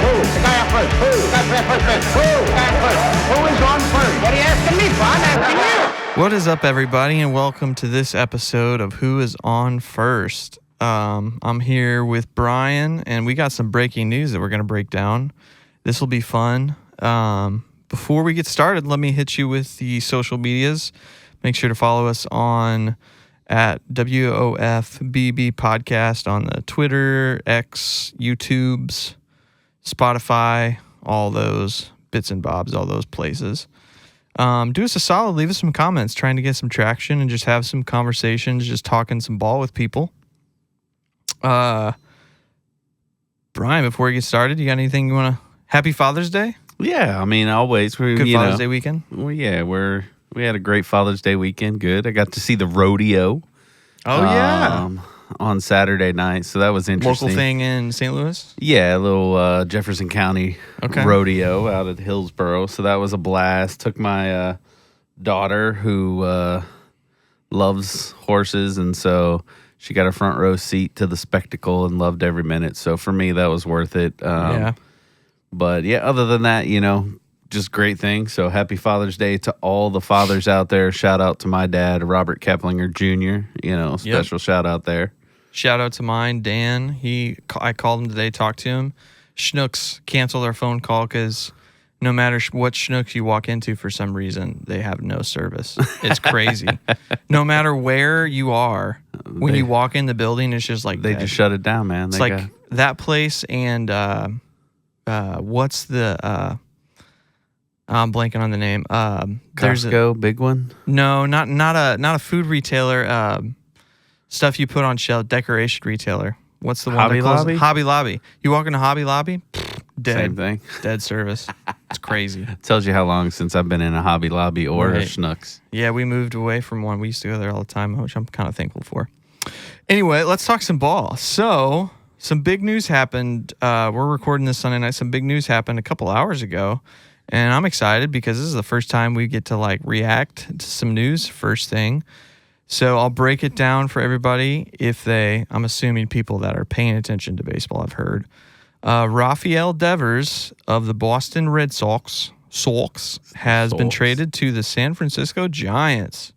The guy up first. Who? The guy first base. Who? The guy first. Who is on first? What are you asking me for? I'm asking you. What is up, everybody, and welcome to this episode of Who is on First. I'm here with Brian, and we got some breaking news that we're going to break down. This will be fun. Before we get started, let me hit you with the social medias. Make sure to follow us on at WOFBB Podcast on the Twitter, X, YouTubes, Spotify, all those bits and bobs, all those places. Do us a solid, leave us some comments, trying to get some traction and just have some conversations, just talking some ball with people. Brian, before we get started, you got anything you want to... Happy Father's Day? Yeah, I mean, always. Good Father's Day weekend? Well, yeah, we had a great Father's Day weekend. Good. I got to see the rodeo. Oh, yeah. On Saturday night, so that was interesting. Local thing in St. Louis? Yeah, a little Jefferson County rodeo out at Hillsboro, so that was a blast. Took my daughter, who loves horses, and so she got a front row seat to the spectacle and loved every minute. So for me, that was worth it. Yeah. But yeah, other than that, just great things. So happy Father's Day to all the fathers out there. Shout out to my dad, Robert Caplinger Jr. Special shout out there. Shout out to mine, Dan. I called him today, talked to him. Schnucks canceled our phone call because no matter what Schnucks you walk into, for some reason, they have no service. It's crazy. No matter where you are, when you walk in the building, it's just like they dead. Just shut it down, man. It's that place and what's the... I'm blanking on the name. There's Costco, big one. No, not a food retailer. Stuff you put on shelf, decoration retailer. What's the one? Hobby Lobby. Hobby Lobby. You walk into Hobby Lobby, dead. Same thing. Dead service. It's crazy. Tells you how long since I've been in a Hobby Lobby or a Schnucks. Yeah, we moved away from one. We used to go there all the time, which I'm kind of thankful for. Anyway, let's talk some ball. So, some big news happened. We're recording this Sunday night. Some big news happened a couple hours ago. And I'm excited because this is the first time we get to react to some news first thing. So I'll break it down for everybody I'm assuming people that are paying attention to baseball have heard. Rafael Devers of the Boston Red Sox has been traded to the San Francisco Giants.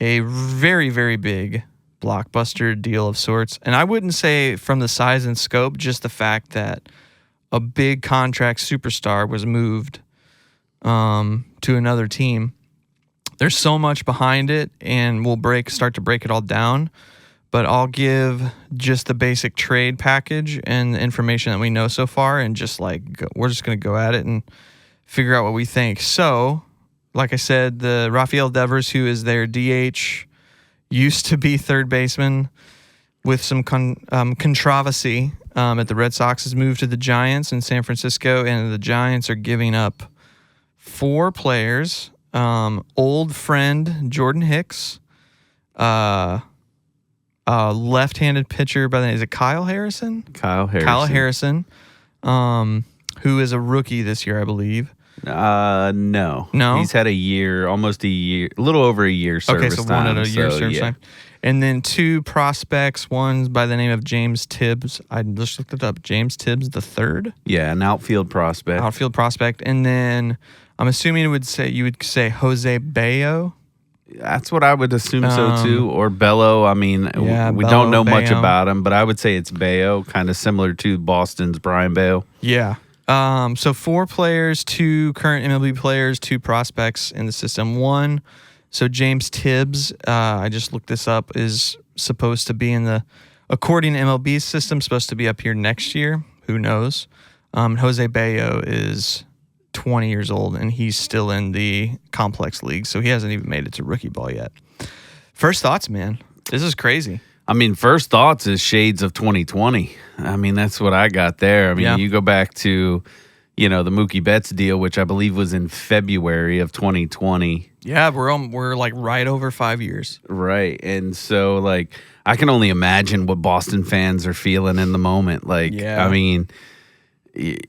A very, very big blockbuster deal of sorts. And I wouldn't say from the size and scope, just the fact that a big contract superstar was moved to another team. There's so much behind it, and we'll start to break it all down. But I'll give just the basic trade package and the information that we know so far, and we're just going to go at it and figure out what we think. So, like I said, the Rafael Devers, who is their DH, used to be third baseman with some controversy at the Red Sox, has moved to the Giants in San Francisco, and the Giants are giving up 4 players. Old friend Jordan Hicks, left-handed pitcher by the name, is it Kyle Harrison? Kyle Harrison, who is a rookie this year, I believe. No. He's had almost a little over a year service time. Okay, so one at a year service time. And then 2 prospects, one by the name of James Tibbs. I just looked it up. James Tibbs III? Yeah, an outfield prospect. And then I'm assuming you would say Jose Bello. That's what I would assume so too. Or Bello. I mean, we don't know much about him, but I would say it's Bello, kind of similar to Boston's Brian Bello. Yeah. So 4 players, 2 current MLB players, 2 prospects in the system. So James Tibbs, I just looked this up, is supposed to be according to MLB's system, supposed to be up here next year. Who knows? Jose Bello is 20 years old, and he's still in the complex league, so he hasn't even made it to rookie ball yet. First thoughts, man. This is crazy. I mean, first thoughts is shades of 2020. I mean, that's what I got there. I mean, You go back to, the Mookie Betts deal, which I believe was in February of 2020. Yeah, we're right over 5 years. Right. And so I can only imagine what Boston fans are feeling in the moment. I mean,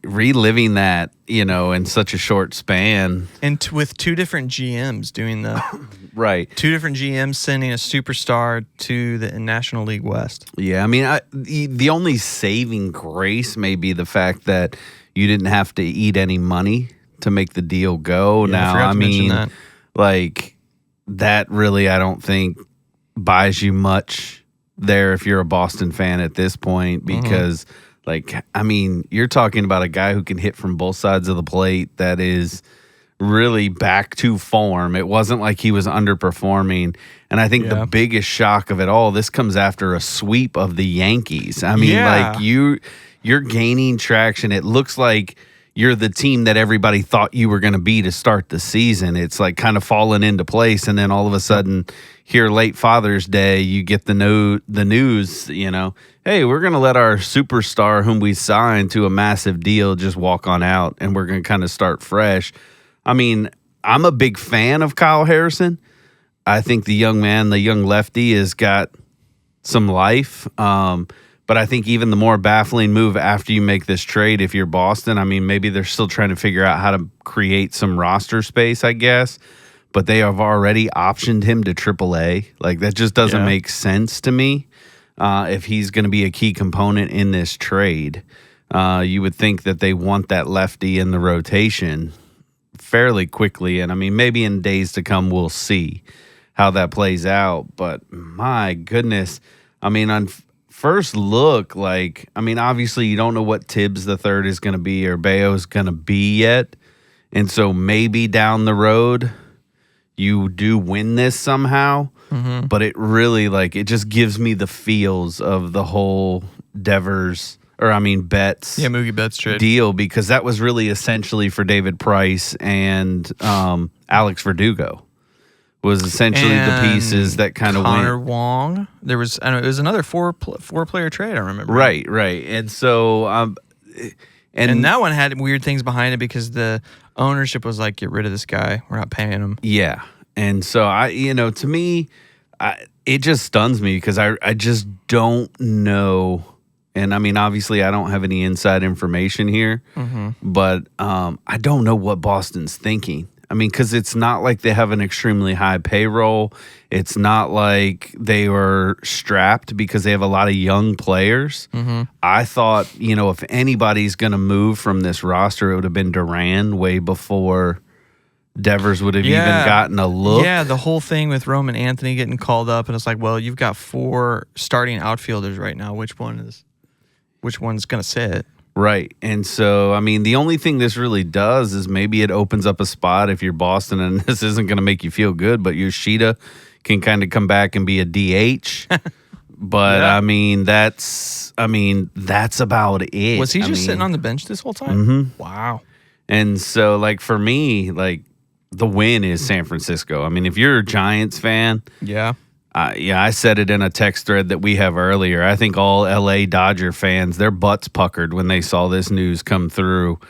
reliving that, in such a short span. And with 2 different GMs doing the right. 2 different GMs sending a superstar to the National League West. Yeah, I mean, the only saving grace may be the fact that, you didn't have to eat any money to make the deal go. Yeah, Now, forgot I to mention mean, that. like that really, I don't think buys you much there if you're a Boston fan at this point, because like, I mean, you're talking about a guy who can hit from both sides of the plate that is really back to form. It wasn't like he was underperforming. And I think the biggest shock of it all, this comes after a sweep of the Yankees. I mean, like you're gaining traction. It looks like you're the team that everybody thought you were going to be to start the season. It's like kind of fallen into place, and then all of a sudden, here late Father's Day, you get the news, hey, we're going to let our superstar whom we signed to a massive deal just walk on out, and we're going to kind of start fresh. I mean, I'm a big fan of Kyle Harrison. I think the young lefty has got some life. But I think even the more baffling move after you make this trade, if you're Boston, I mean, maybe they're still trying to figure out how to create some roster space, I guess. But they have already optioned him to AAA. Like, that just doesn't make sense to me if he's going to be a key component in this trade. You would think that they want that lefty in the rotation fairly quickly. And, I mean, maybe in days to come we'll see how that plays out. But, my goodness, I mean, on first look, like, I mean, obviously you don't know what Tibbs the third is going to be or Bayo is going to be yet. And so maybe down the road you do win this somehow. But it really, like, it just gives me the feels of the whole Betts Mookie Betts trade deal, because that was really essentially for David Price and Alex Verdugo. Was essentially the pieces that kind of went. Connor Wong. There was, I don't know, it was another four-player trade, I remember. Right. And so, and that one had weird things behind it because the ownership was like, get rid of this guy. We're not paying him. Yeah. And so, to me, it just stuns me because I just don't know. And I mean, obviously, I don't have any inside information here, but I don't know what Boston's thinking. I mean, because it's not like they have an extremely high payroll. It's not like they were strapped because they have a lot of young players. I thought, if anybody's going to move from this roster, it would have been Duran way before Devers would have even gotten a look. Yeah, the whole thing with Roman Anthony getting called up, and it's like, well, you've got 4 starting outfielders right now. Which one's going to sit? Right. And so, I mean, the only thing this really does is maybe it opens up a spot if you're Boston, and this isn't going to make you feel good, but Yoshida can kind of come back and be a DH. But, I mean, that's about it. Was he just sitting on the bench this whole time? Wow. And so, like, for me, like, the win is San Francisco. I mean, if you're a Giants fan. I said it in a text thread that we have earlier. I think all LA Dodger fans, their butts puckered when they saw this news come through,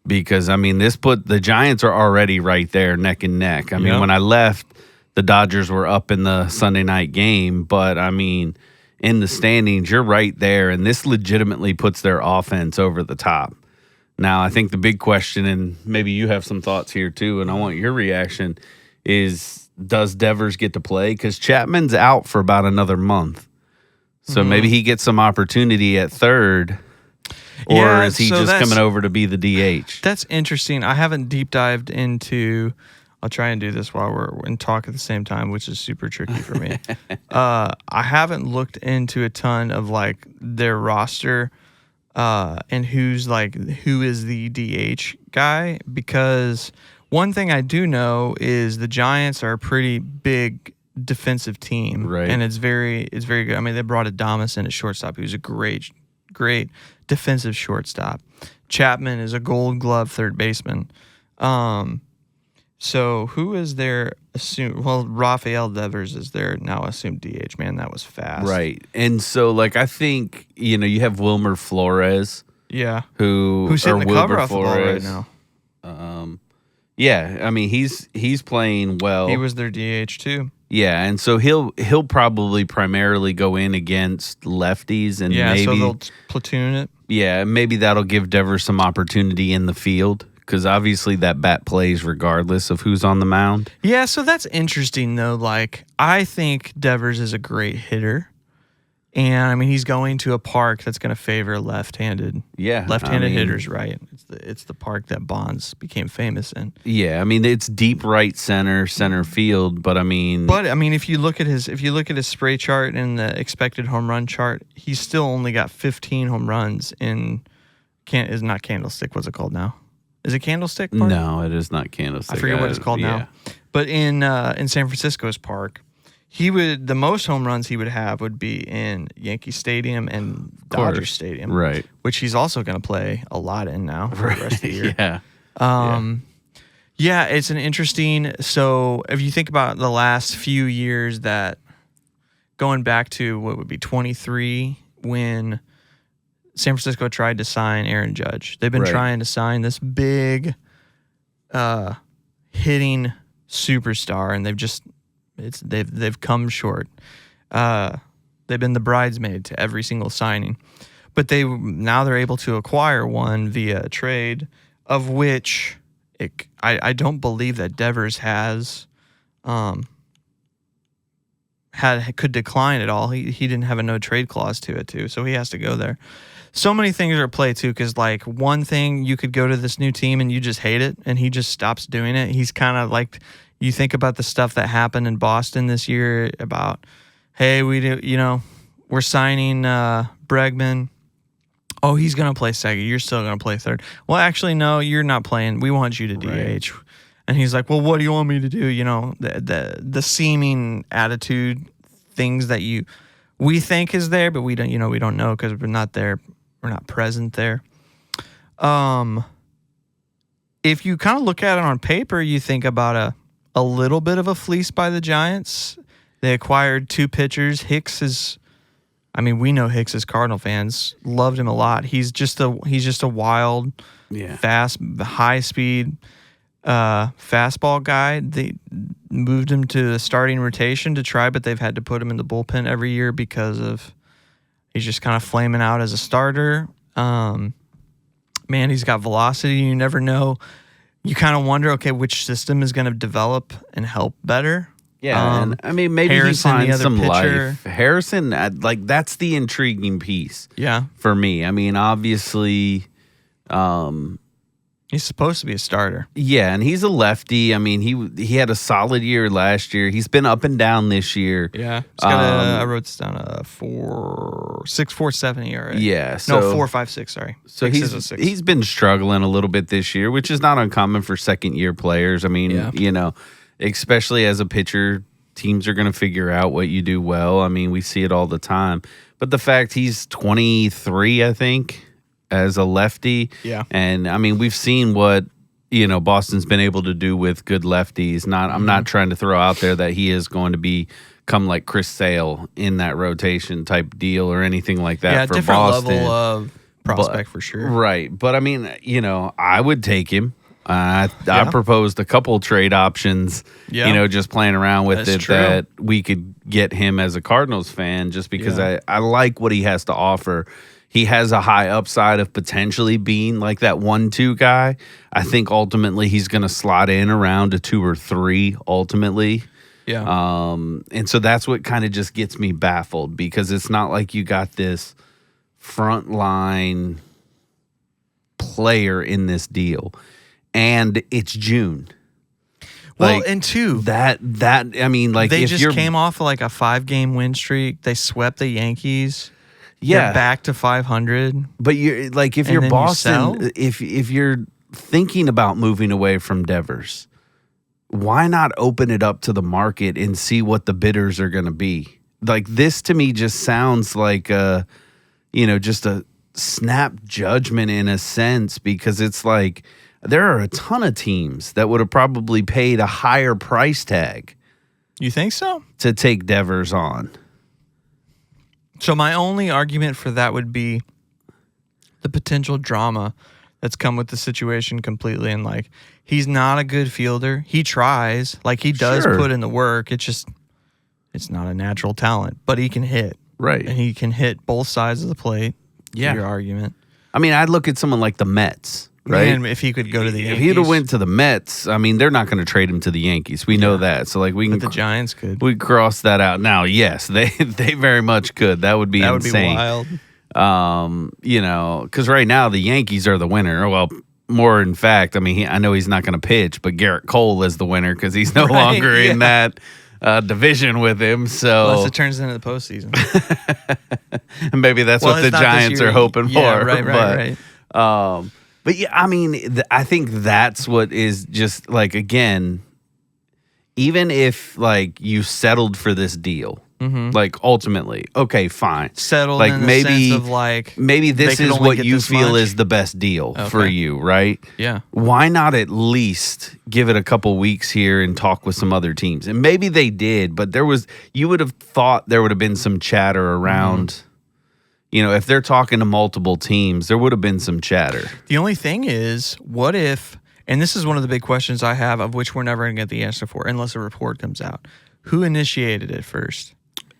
because, I mean, the Giants are already right there neck and neck. I mean, when I left, the Dodgers were up in the Sunday night game, but, I mean, in the standings, you're right there, and this legitimately puts their offense over the top. Now, I think the big question, and maybe you have some thoughts here too, and I want your reaction, is, does Devers get to play? Because Chapman's out for about another month. So maybe he gets some opportunity at third. Or is he just coming over to be the DH? That's interesting. I haven't deep dived into... I'll try and do this while we're in talk at the same time, which is super tricky for me. I haven't looked into a ton of, like, their roster and who is the DH guy, because... One thing I do know is the Giants are a pretty big defensive team, right? And it's very good. I mean, they brought Adames in at shortstop. He was a great defensive shortstop. Chapman is a Gold Glove third baseman. So who is their assumed? Well, Rafael Devers is their now assumed DH. Man, that was fast, right? And so, like, I think you have Wilmer Flores, who's hitting the cover off the ball right now. Yeah, I mean, he's playing well. He was their DH too. Yeah, and so he'll probably primarily go in against lefties, and maybe so they'll platoon it. Yeah, maybe that'll give Devers some opportunity in the field, because obviously that bat plays regardless of who's on the mound. Yeah, so that's interesting though. Like, I think Devers is a great hitter, And I mean, he's going to a park that's going to favor left-handed hitters, right? It's the park that Bonds became famous in. Yeah, I mean, it's deep right center field, but I mean, if you look at his spray chart and the expected home run chart, he's still only got 15 home runs in is not Candlestick. What's it called now? Is it Candlestick Park? No, it is not Candlestick. I forget what it's called now. But in San Francisco's park, the most home runs he would have would be in Yankee Stadium and Dodger Stadium, right? Which he's also going to play a lot in now for the rest of the year. Yeah. It's an interesting. So if you think about the last few years, that going back to what would be 23 when San Francisco tried to sign Aaron Judge, they've been trying to sign this big hitting superstar, and they've come short. They've been the bridesmaid to every single signing, but they're able to acquire one via a trade, of which I don't believe that Devers could decline at all. He didn't have a no trade clause to it too, so he has to go there. So many things are at play too, because like one thing, you could go to this new team and you just hate it, and he just stops doing it. He's kind of like, you think about the stuff that happened in Boston this year about, hey, we're signing Bregman. Oh, he's going to play second. You're still going to play third. Well, actually, no, you're not playing. We want you to DH. Right. And he's like, well, what do you want me to do? The seeming attitude, things that we think is there, but we don't know because we're not there. We're not present there. If you kind of look at it on paper, you think about a little bit of a fleece by the Giants. They acquired 2 pitchers. We know Hicks as Cardinal fans loved him a lot. He's just a wild, fast, high speed fastball guy. They moved him to the starting rotation to try, but they've had to put him in the bullpen every year because of he's just kind of flaming out as a starter. He's got velocity. You never know. You kind of wonder, okay, which system is going to develop and help better. Yeah, maybe Harrison, he finds some pitcher. life. Harrison, that's the intriguing piece. Yeah, for me. Obviously, he's supposed to be a starter. Yeah, and he's a lefty. He had a solid year last year. He's been up and down this year. Yeah, he's got I wrote this down, 6.47 ERA. Yeah, 4.56. Sorry. So he's been struggling a little bit this year, which is not uncommon for second year players. Especially as a pitcher, teams are going to figure out what you do well. We see it all the time. But the fact he's 23, I think, as a lefty. Yeah. And, we've seen what, Boston's been able to do with good lefties. I'm not trying to throw out there that he is going to become like Chris Sale in that rotation type deal or anything like that for different Boston. Level of prospect for sure. Right. But, I would take him. I proposed a couple trade options, just playing around with that we could get him as a Cardinals fan just because I like what he has to offer. He has a high upside of potentially being like that 1-2 guy. I think ultimately he's going to slot in around a 2 or 3 ultimately. Yeah. And so that's what kind of just gets me baffled because it's not like you got this frontline player in this deal. And it's June. And 2 they just came off of like a 5-game win streak. They swept the Yankees. Yeah, they're back to 500. But you're like, if you're Boston, if you're thinking about moving away from Devers, why not open it up to the market and see what the bidders are going to be? Like this to me just sounds like just a snap judgment in a sense because it's like. There are a ton of teams that would have probably paid a higher price tag. You think so? To take Devers on. So my only argument for that would be the potential drama that's come with the situation completely. And like, he's not a good fielder. He tries. Like, he does put in the work. It's not a natural talent, but he can hit. Right. And he can hit both sides of the plate. Yeah. Your argument. I'd look at someone like the Mets. right? And if he could go to the Yankees. If he'd have went to the Mets, I mean, they're not going to trade him to the Yankees. We know that. So like we can But the Giants could. we cross that out. Now, yes, they very much could. That would be insane. That would be wild. You know, because right now the Yankees are the winner. Well, more in fact, I mean, I know he's not going to pitch, but Garrett Cole is the winner because he's no longer in that division with him. So unless it turns into the postseason. And maybe that's what the Giants are hoping for. Right. But yeah, I mean, I think that's what is just like, again, even if like you settled for this deal, like ultimately, okay, fine. Settled like in maybe, the sense of like maybe this is what you feel is the best deal for you, right? Yeah. Why not at least give it a couple weeks here and talk with some other teams? And maybe they did, but you would have thought there would have been some chatter around. You know, if they're talking to multiple teams, there would have been some chatter. The only thing is, what if, and this is one of the big questions I have, of which we're never going to get the answer for unless a report comes out. Who initiated it first?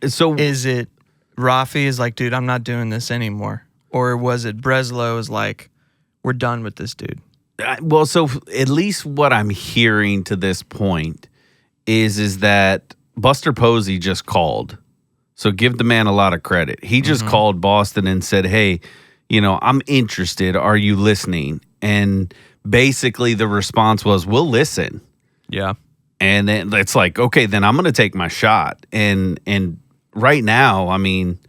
So is it Raffy is like, dude, I'm not doing this anymore? Or was it Breslow is like, we're done with this dude? Well, so at least what I'm hearing to this point is that Buster Posey just called. So give the man a lot of credit. He just called Boston and said, hey, you know, I'm interested. Are you listening? And basically the response was, we'll listen. Yeah. And then it's like, okay, then I'm going to take my shot. And right now, I mean,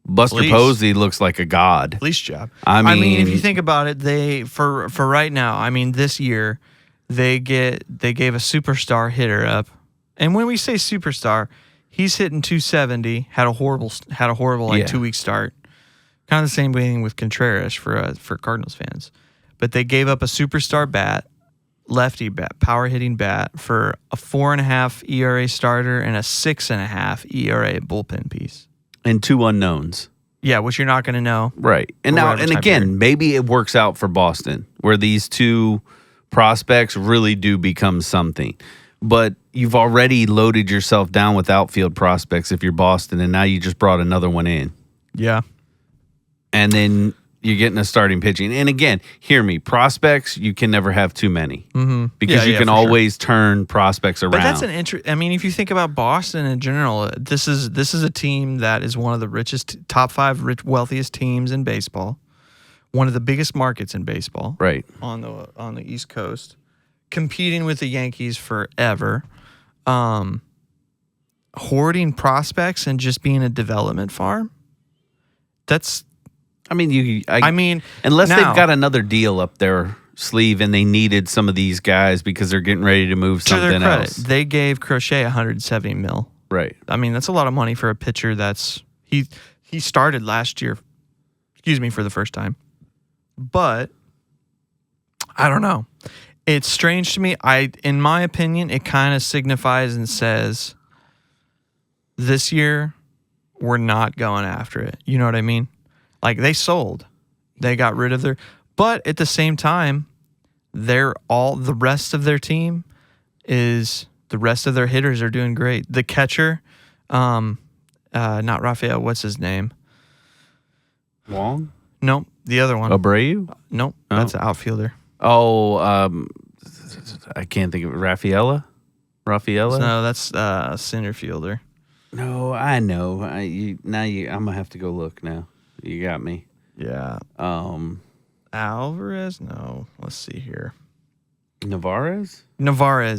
Buster Posey looks like a god. Police job. I mean, if you think about it, they for right now, I mean, this year they gave a superstar hitter up. And when we say superstar, he's hitting 270, had a horrible 2-week start. Kind of the same thing with Contreras for Cardinals fans. But they gave up a superstar bat, lefty bat, power hitting bat for a 4.5 ERA starter and a 6.5 ERA bullpen piece. And 2 unknowns. Yeah, which you're not going to know. Right. And now, and again, maybe it works out for Boston where these 2 prospects really do become something. But you've already loaded yourself down with outfield prospects if you're Boston, and now you just brought another one in. Yeah. And then you're getting a starting pitching. And again, hear me, prospects, you can never have too many. Because you can always turn prospects around. But that's I mean, if you think about Boston in general, this is a team that is one of the richest, top 5 wealthiest teams in baseball. One of the biggest markets in baseball. Right. On the East Coast. Competing with the Yankees forever, hoarding prospects and just being a development farm. That's, I mean, unless now, they've got another deal up their sleeve and they needed some of these guys because they're getting ready to move something else. They gave Crochet $170 million. Right. I mean, that's a lot of money for a pitcher. He started last year. For the first time, but I don't know. It's strange to me. In my opinion, it kind of signifies and says this year we're not going after it. You know what I mean? Like they sold. They got rid of but at the same time, the rest of their team the rest of their hitters are doing great. The catcher, not Raphael, what's his name? Wong? Nope, the other one. Abreu? Nope, that's an outfielder. Oh, I can't think of it. Rafaela? No, that's center fielder. No, I know. I'm gonna have to go look now. You got me. Yeah. Alvarez? No. Let's see here. Navarez,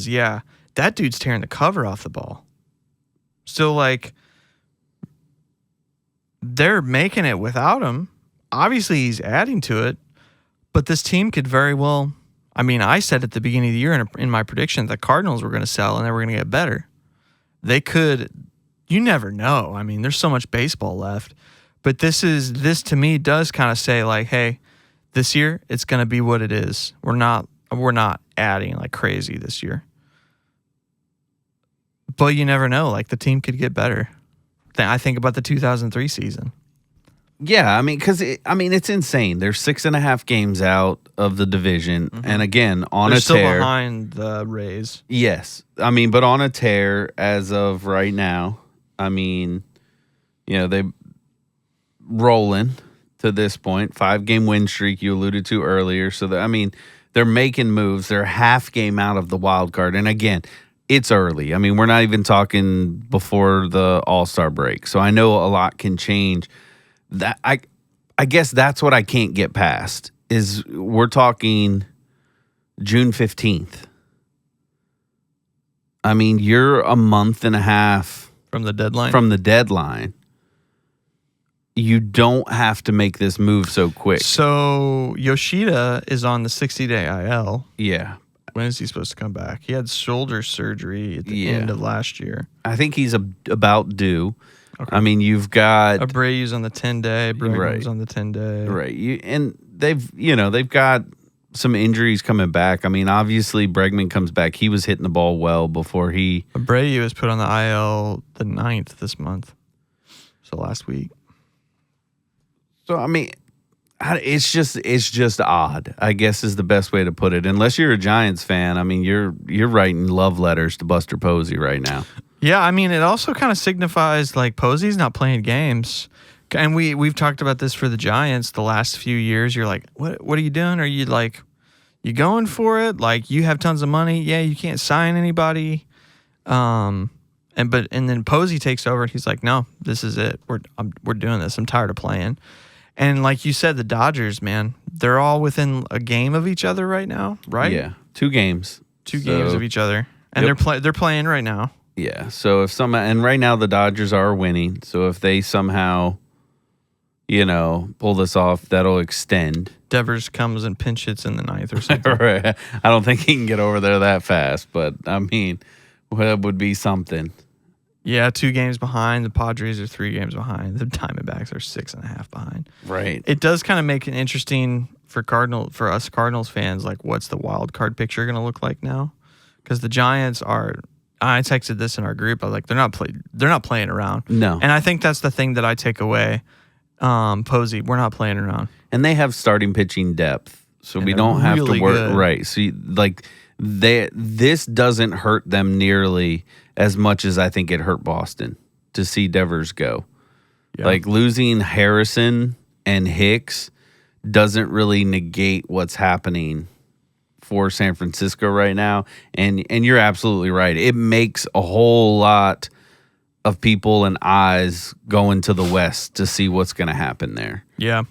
yeah. That dude's tearing the cover off the ball. Still, like, they're making it without him. Obviously, he's adding to it, but this team could very well. I mean, I said at the beginning of the year in my prediction that the Cardinals were going to sell and they were going to get better. They could. You never know. I mean, there's so much baseball left, but this to me does kind of say like, hey, this year it's going to be what it is. We're not adding like crazy this year, but you never know. Like the team could get better. I think about the 2003 season. Yeah, I mean, because it's insane. They're 6.5 games out of the division, and again they're still tear. Behind the Rays. Yes, I mean, but on a tear as of right now. I mean, they rolling to this point. 5-game win streak you alluded to earlier. So, they're making moves. They're half game out of the wild card. And again, it's early. I mean, we're not even talking before the All-Star break. So I know a lot can change. That I guess that's what I can't get past is we're talking June 15th. I mean, you're a month and a half from the deadline. You don't have to make this move so quick. So Yoshida is on the 60-day IL. Yeah. When is he supposed to come back? He had shoulder surgery at the end of last year. I think he's about due. Okay. I mean, you've got Abreu's on the 10-day. Bregman's on the 10-day. Right. And they've got some injuries coming back. I mean, obviously Bregman comes back. He was hitting the ball well before he. Abreu was put on the IL the 9th this month. So last week. So, I mean, it's just odd, I guess is the best way to put it. Unless you're a Giants fan, I mean, you're writing love letters to Buster Posey right now. Yeah, I mean, it also kind of signifies like Posey's not playing games. And we've talked about this for the Giants the last few years. You're like, what are you doing? Are you like, you going for it? Like, you have tons of money. Yeah, you can't sign anybody. And then Posey takes over and he's like, no, this is it. We're doing this. I'm tired of playing. And like you said, the Dodgers, man, they're all within a game of each other right now, right? Yeah, 2 games. 2 games of each other. And they're playing right now. Yeah, so and right now the Dodgers are winning. So if they somehow, pull this off, that'll extend. Devers comes and pinch hits in the 9th or something. Right. I don't think he can get over there that fast, but I mean, that would be something. Yeah, 2 games behind. The Padres are 3 games behind. The Diamondbacks are 6.5 behind. Right. It does kind of make it interesting for us Cardinals fans. Like, what's the wild card picture going to look like now? Because the Giants are. I texted this in our group. I was like, they're not playing around. No. And I think that's the thing that I take away. Posey, we're not playing around. And they have starting pitching depth, so we don't have to work. Good. Right. So this doesn't hurt them nearly as much as I think it hurt Boston to see Devers go. Yeah. Like losing Harrison and Hicks doesn't really negate what's happening for San Francisco right now. And you're absolutely right. It makes a whole lot of people and eyes going to the West to see what's going to happen there. Yeah.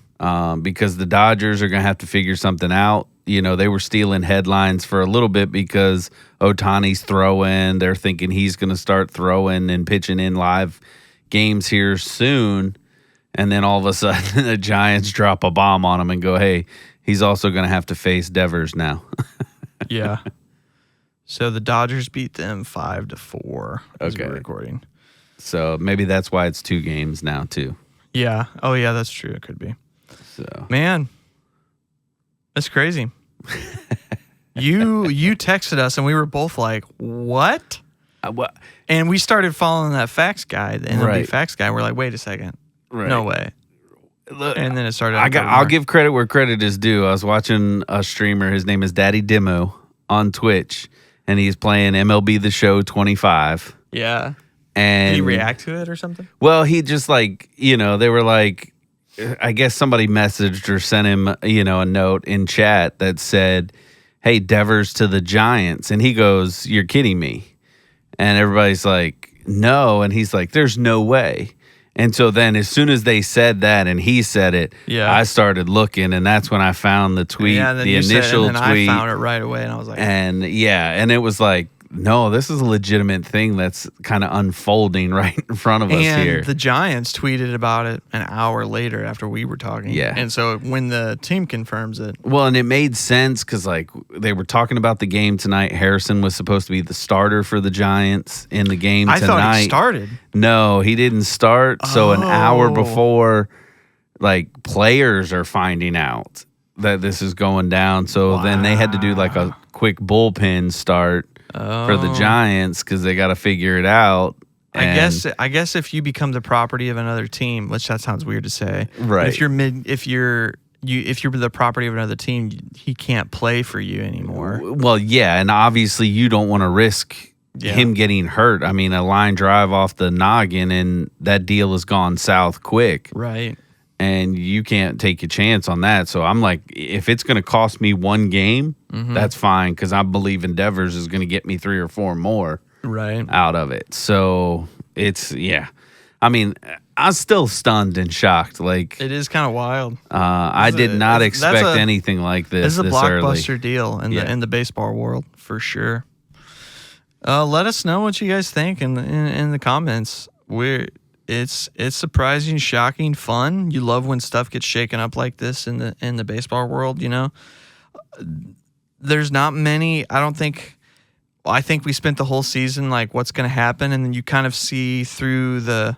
Because the Dodgers are going to have to figure something out. They were stealing headlines for a little bit because Ohtani's throwing. They're thinking he's going to start throwing and pitching in live games here soon. And then all of a sudden the Giants drop a bomb on him and go, hey, he's also going to have to face Devers now. Yeah. So the Dodgers beat them 5-4 as we're recording. So maybe that's why it's 2 games now too. Yeah. Oh yeah, that's true. It could be. So man, that's crazy. You texted us and we were both like, what? What? And we started following that fax guy, the MLB fax guy. We're like, wait a second. Right. No way. Look, and then it started. I'll give credit where credit is due. I was watching a streamer. His name is Daddy Demo on Twitch, and he's playing MLB The Show 25. Yeah. And did he react to it or something? Well, he just they were like, I guess somebody messaged or sent him, a note in chat that said, hey, Devers to the Giants. And he goes, you're kidding me. And everybody's like, no. And he's like, there's no way. And so then as soon as they said that and he said it, I started looking, and that's when I found the tweet, the initial tweet. I found it right away, and I was like... And and it was like, no, this is a legitimate thing that's kind of unfolding right in front of us here. And the Giants tweeted about it an hour later after we were talking. Yeah. And so when the team confirms it... Well, and it made sense because, they were talking about the game tonight. Harrison was supposed to be the starter for the Giants in the game tonight. I thought he started. No, he didn't start. So an hour before, players are finding out that this is going down. So then they had to do, a quick bullpen start for the Giants because they got to figure it out. I guess if you become the property of another team, which that sounds weird to say, right? If you're the property of another team, he can't play for you anymore. Well, yeah, and obviously you don't want to risk him getting hurt. I mean, a line drive off the noggin, and that deal has gone south quick, right? and you can't take a chance on that. So I'm like, if it's going to cost me one game, that's fine, because I believe Devers is going to get me 3 or 4 more out of it. So it's, I mean, I'm still stunned and shocked. Like, it is kind of wild. I did not expect anything like this. This is a blockbuster early. deal in the baseball world for sure. Let us know what you guys think in the comments. It's surprising, shocking, fun. You love when stuff gets shaken up like this in the baseball world. You know, there's not many. I don't think. Well, I think we spent the whole season like what's going to happen, and then you kind of see through the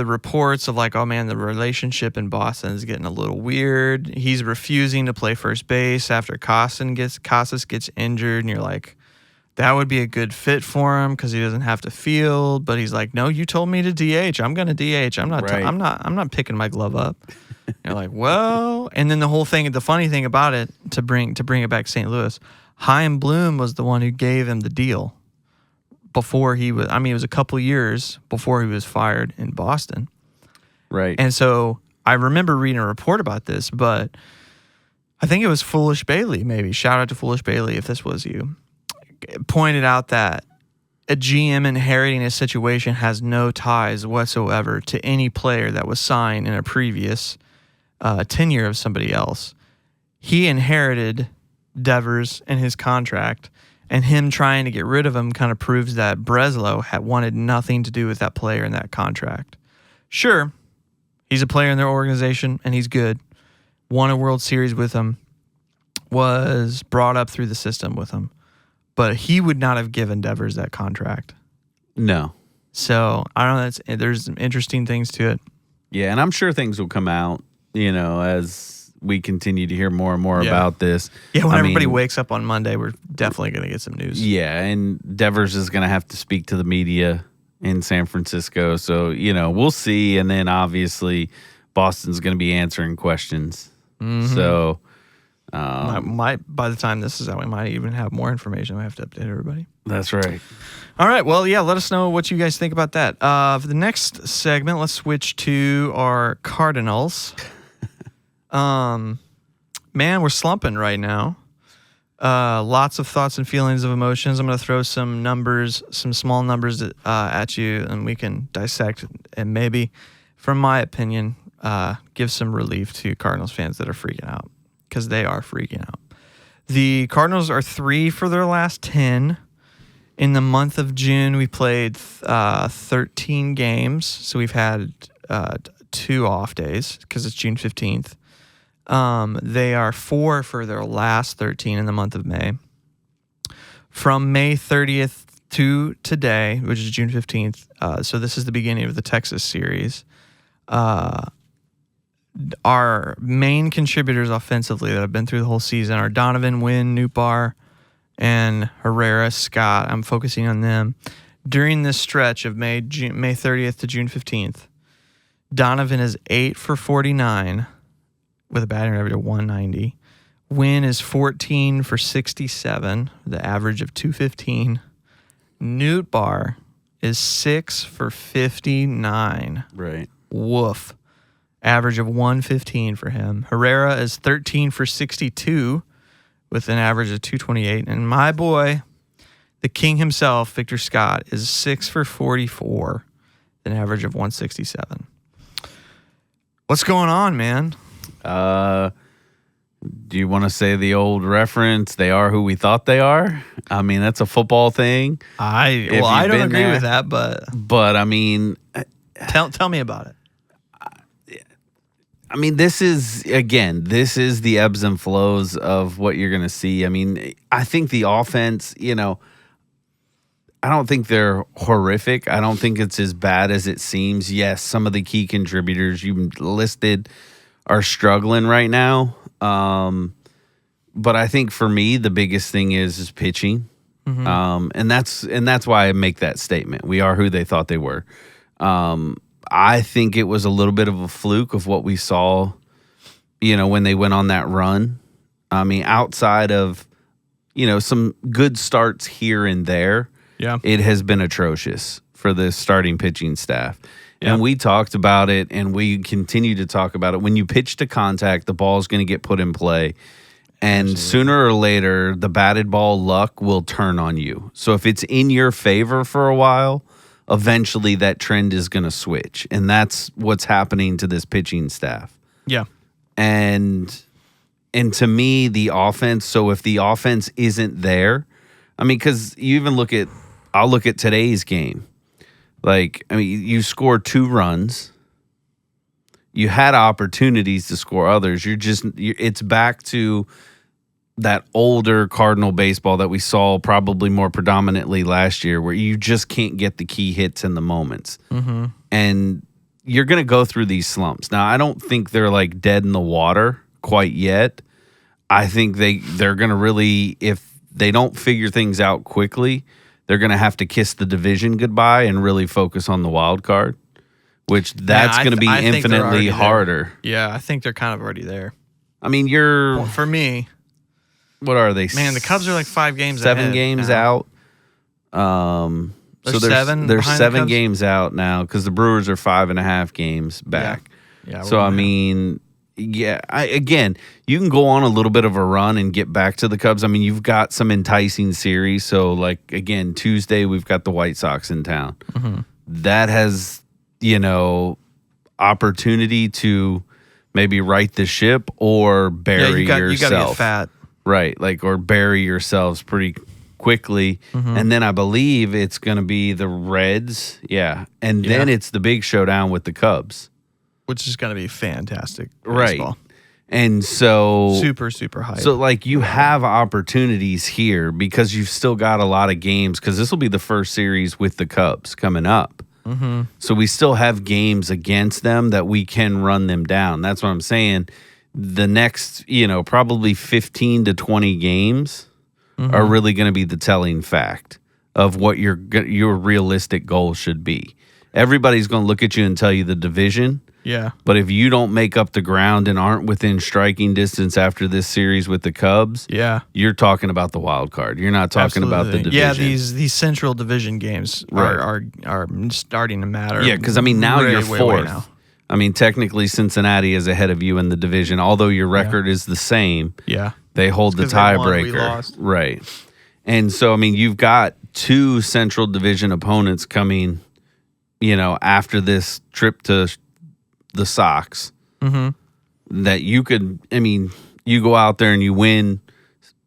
reports of like, oh man, the relationship in Boston is getting a little weird. He's refusing to play first base after Casas gets injured, and you're like, that would be a good fit for him because he doesn't have to field. But he's like, no, you told me to DH. I'm going to DH. I'm not picking my glove up. You're like, well, and then the funny thing about it, to bring it back to St. Louis, Chaim Bloom was the one who gave him the deal before he was. I mean, it was a couple years before he was fired in Boston. Right. And so I remember reading a report about this, but I think it was Foolish Bailey. Maybe shout out to Foolish Bailey if this was you. Pointed out that a GM inheriting a situation has no ties whatsoever to any player that was signed in a previous tenure of somebody else. He inherited Devers and his contract, and him trying to get rid of him kind of proves that Breslow had wanted nothing to do with that player and that contract. Sure, he's a player in their organization, and he's good. Won a World Series with him, was brought up through the system with him. But he would not have given Devers that contract. No. So, I don't know. There's some interesting things to it. Yeah, and I'm sure things will come out, as we continue to hear more and more about this. Yeah, when everybody wakes up on Monday, we're definitely going to get some news. Yeah, and Devers is going to have to speak to the media in San Francisco. So, we'll see. And then, obviously, Boston's going to be answering questions. Mm-hmm. So... by the time this is out, we might even have more information. We have to update everybody. That's right. All right. Well, yeah, let us know what you guys think about that. For the next segment, let's switch to our Cardinals. Man, we're slumping right now. Lots of thoughts and feelings of emotions. I'm going to throw some small numbers at you, and we can dissect and maybe, from my opinion, give some relief to Cardinals fans that are freaking out. Because they are freaking out. The Cardinals are 3 for their last 10. In the month of June, we played 13 games. So we've had 2 off days because it's June 15th. They are 4 for their last 13 in the month of May. From May 30th to today, which is June 15th, so this is the beginning of the Texas series, our main contributors offensively that have been through the whole season are Donovan, Wynn, Nootbaar, and Herrera, Scott. I'm focusing on them. During this stretch of May 30th to June 15th, Donovan is 8 for 49 with a batting average of 190. Wynn is 14 for 67, the average of 215. Nootbaar is 6 for 59. Right. Woof. Average of 115 for him. Herrera is 13 for 62 with an average of 228. And my boy, the king himself, Victor Scott, is 6 for 44, an average of 167. What's going on, man? Do you want to say the old reference, they are who we thought they are? I mean, that's a football thing. I don't agree with that, but I mean, tell me about it. I mean, this is the ebbs and flows of what you're going to see. I mean, I think the offense, I don't think they're horrific. I don't think it's as bad as it seems. Yes, some of the key contributors you listed are struggling right now. But I think for me, the biggest thing is pitching. Mm-hmm. And that's why I make that statement. We are who they thought they were. I think it was a little bit of a fluke of what we saw, when they went on that run. I mean, outside of, some good starts here and there, it has been atrocious for the starting pitching staff. And we talked about it, and we continue to talk about it. When you pitch to contact, the ball is going to get put in play. And sooner or later, the batted ball luck will turn on you. So if it's in your favor for a while, eventually that trend is going to switch. And that's what's happening to this pitching staff. Yeah. And to me, the offense, so if the offense isn't there, I mean, because you even I'll look at today's game. Like, I mean, you scored 2 runs. You had opportunities to score others. It's back to that older Cardinal baseball that we saw probably more predominantly last year, where you just can't get the key hits in the moments. Mm-hmm. And you're going to go through these slumps. Now, I don't think they're like dead in the water quite yet. I think they're going to really, if they don't figure things out quickly, they're going to have to kiss the division goodbye and really focus on the wild card, which that's going to be infinitely harder. Yeah, I think they're kind of already there. I mean, for me, what are they? Man, the Cubs are like 5 games 7 ahead games now. out. There's 7 games out now because the Brewers are 5.5 games back. Yeah. So, I mean, again, you can go on a little bit of a run and get back to the Cubs. I mean, you've got some enticing series. So, like, again, Tuesday, we've got the White Sox in town. Mm-hmm. That has, opportunity to maybe right the ship or bury yourself. You got to get fat. Right, or bury yourselves pretty quickly. Mm-hmm. And then I believe it's going to be the Reds. Yeah. And then it's the big showdown with the Cubs. Which is going to be fantastic baseball. Right. And so... Super, super high. So, you have opportunities here because you've still got a lot of games because this will be the first series with the Cubs coming up. Mm-hmm. So we still have games against them that we can run them down. That's what I'm saying. The next, probably 15 to 20 games are really going to be the telling fact of what your realistic goal should be. Everybody's going to look at you and tell you the division. Yeah. But if you don't make up the ground and aren't within striking distance after this series with the Cubs, you're talking about the wild card. You're not talking about the division. Yeah, these central division games are starting to matter. Yeah, because, now you're 4th. Now. I mean, technically, Cincinnati is ahead of you in the division. Although your record is the same, they hold the tiebreaker. Right. And so, you've got 2 central division opponents coming, after this trip to the Sox, that you could, you go out there and you win,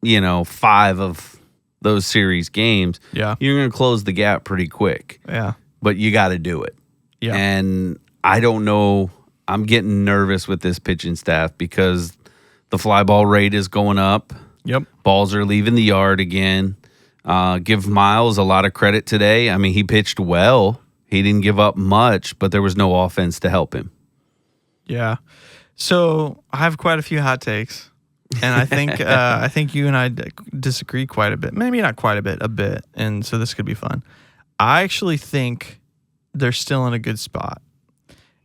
5 of those series games, you're going to close the gap pretty quick. Yeah. But you got to do it. Yeah. And I don't know. I'm getting nervous with this pitching staff because the fly ball rate is going up. Yep. Balls are leaving the yard again. Give Miles a lot of credit today. He pitched well. He didn't give up much, but there was no offense to help him. Yeah. So I have quite a few hot takes, and I think you and I disagree quite a bit. Maybe not quite a bit. And so this could be fun. I actually think they're still in a good spot.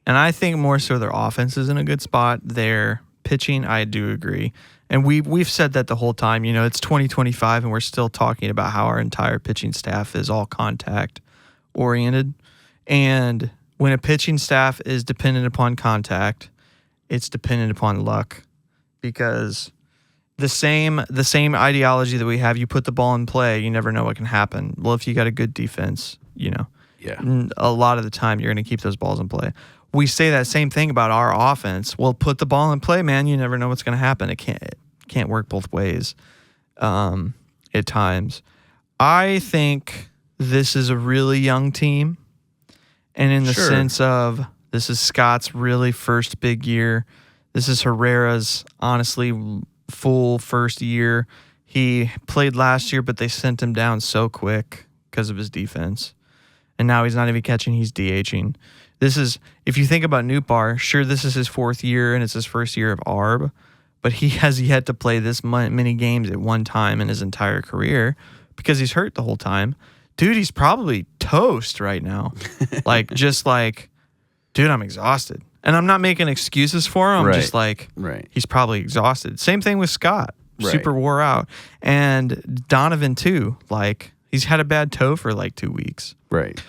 And I think more so their offense is in a good spot. Their pitching, I do agree. And we've said that the whole time. It's 2025, and we're still talking about how our entire pitching staff is all contact oriented. And when a pitching staff is dependent upon contact, it's dependent upon luck. Because the same ideology that we have, you put the ball in play, you never know what can happen. Well, if you got a good defense, a lot of the time you're going to keep those balls in play. We say that same thing about our offense. Well, put the ball in play, man. You never know what's going to happen. It can't work both ways at times. I think this is a really young team. And in the sense of this is Scott's really first big year. This is Herrera's, honestly, full first year. He played last year, but they sent him down so quick because of his defense. And now he's not even catching, he's DHing. This is, if you think about Nootbaar, sure, this is his 4th year and it's his first year of ARB, but he has yet to play this many games at one time in his entire career because he's hurt the whole time. Dude, he's probably toast right now. Dude, I'm exhausted. And I'm not making excuses for him. I'm just he's probably exhausted. Same thing with Scott. Super wore out. And Donovan, too. He's had a bad toe for 2 weeks. Right.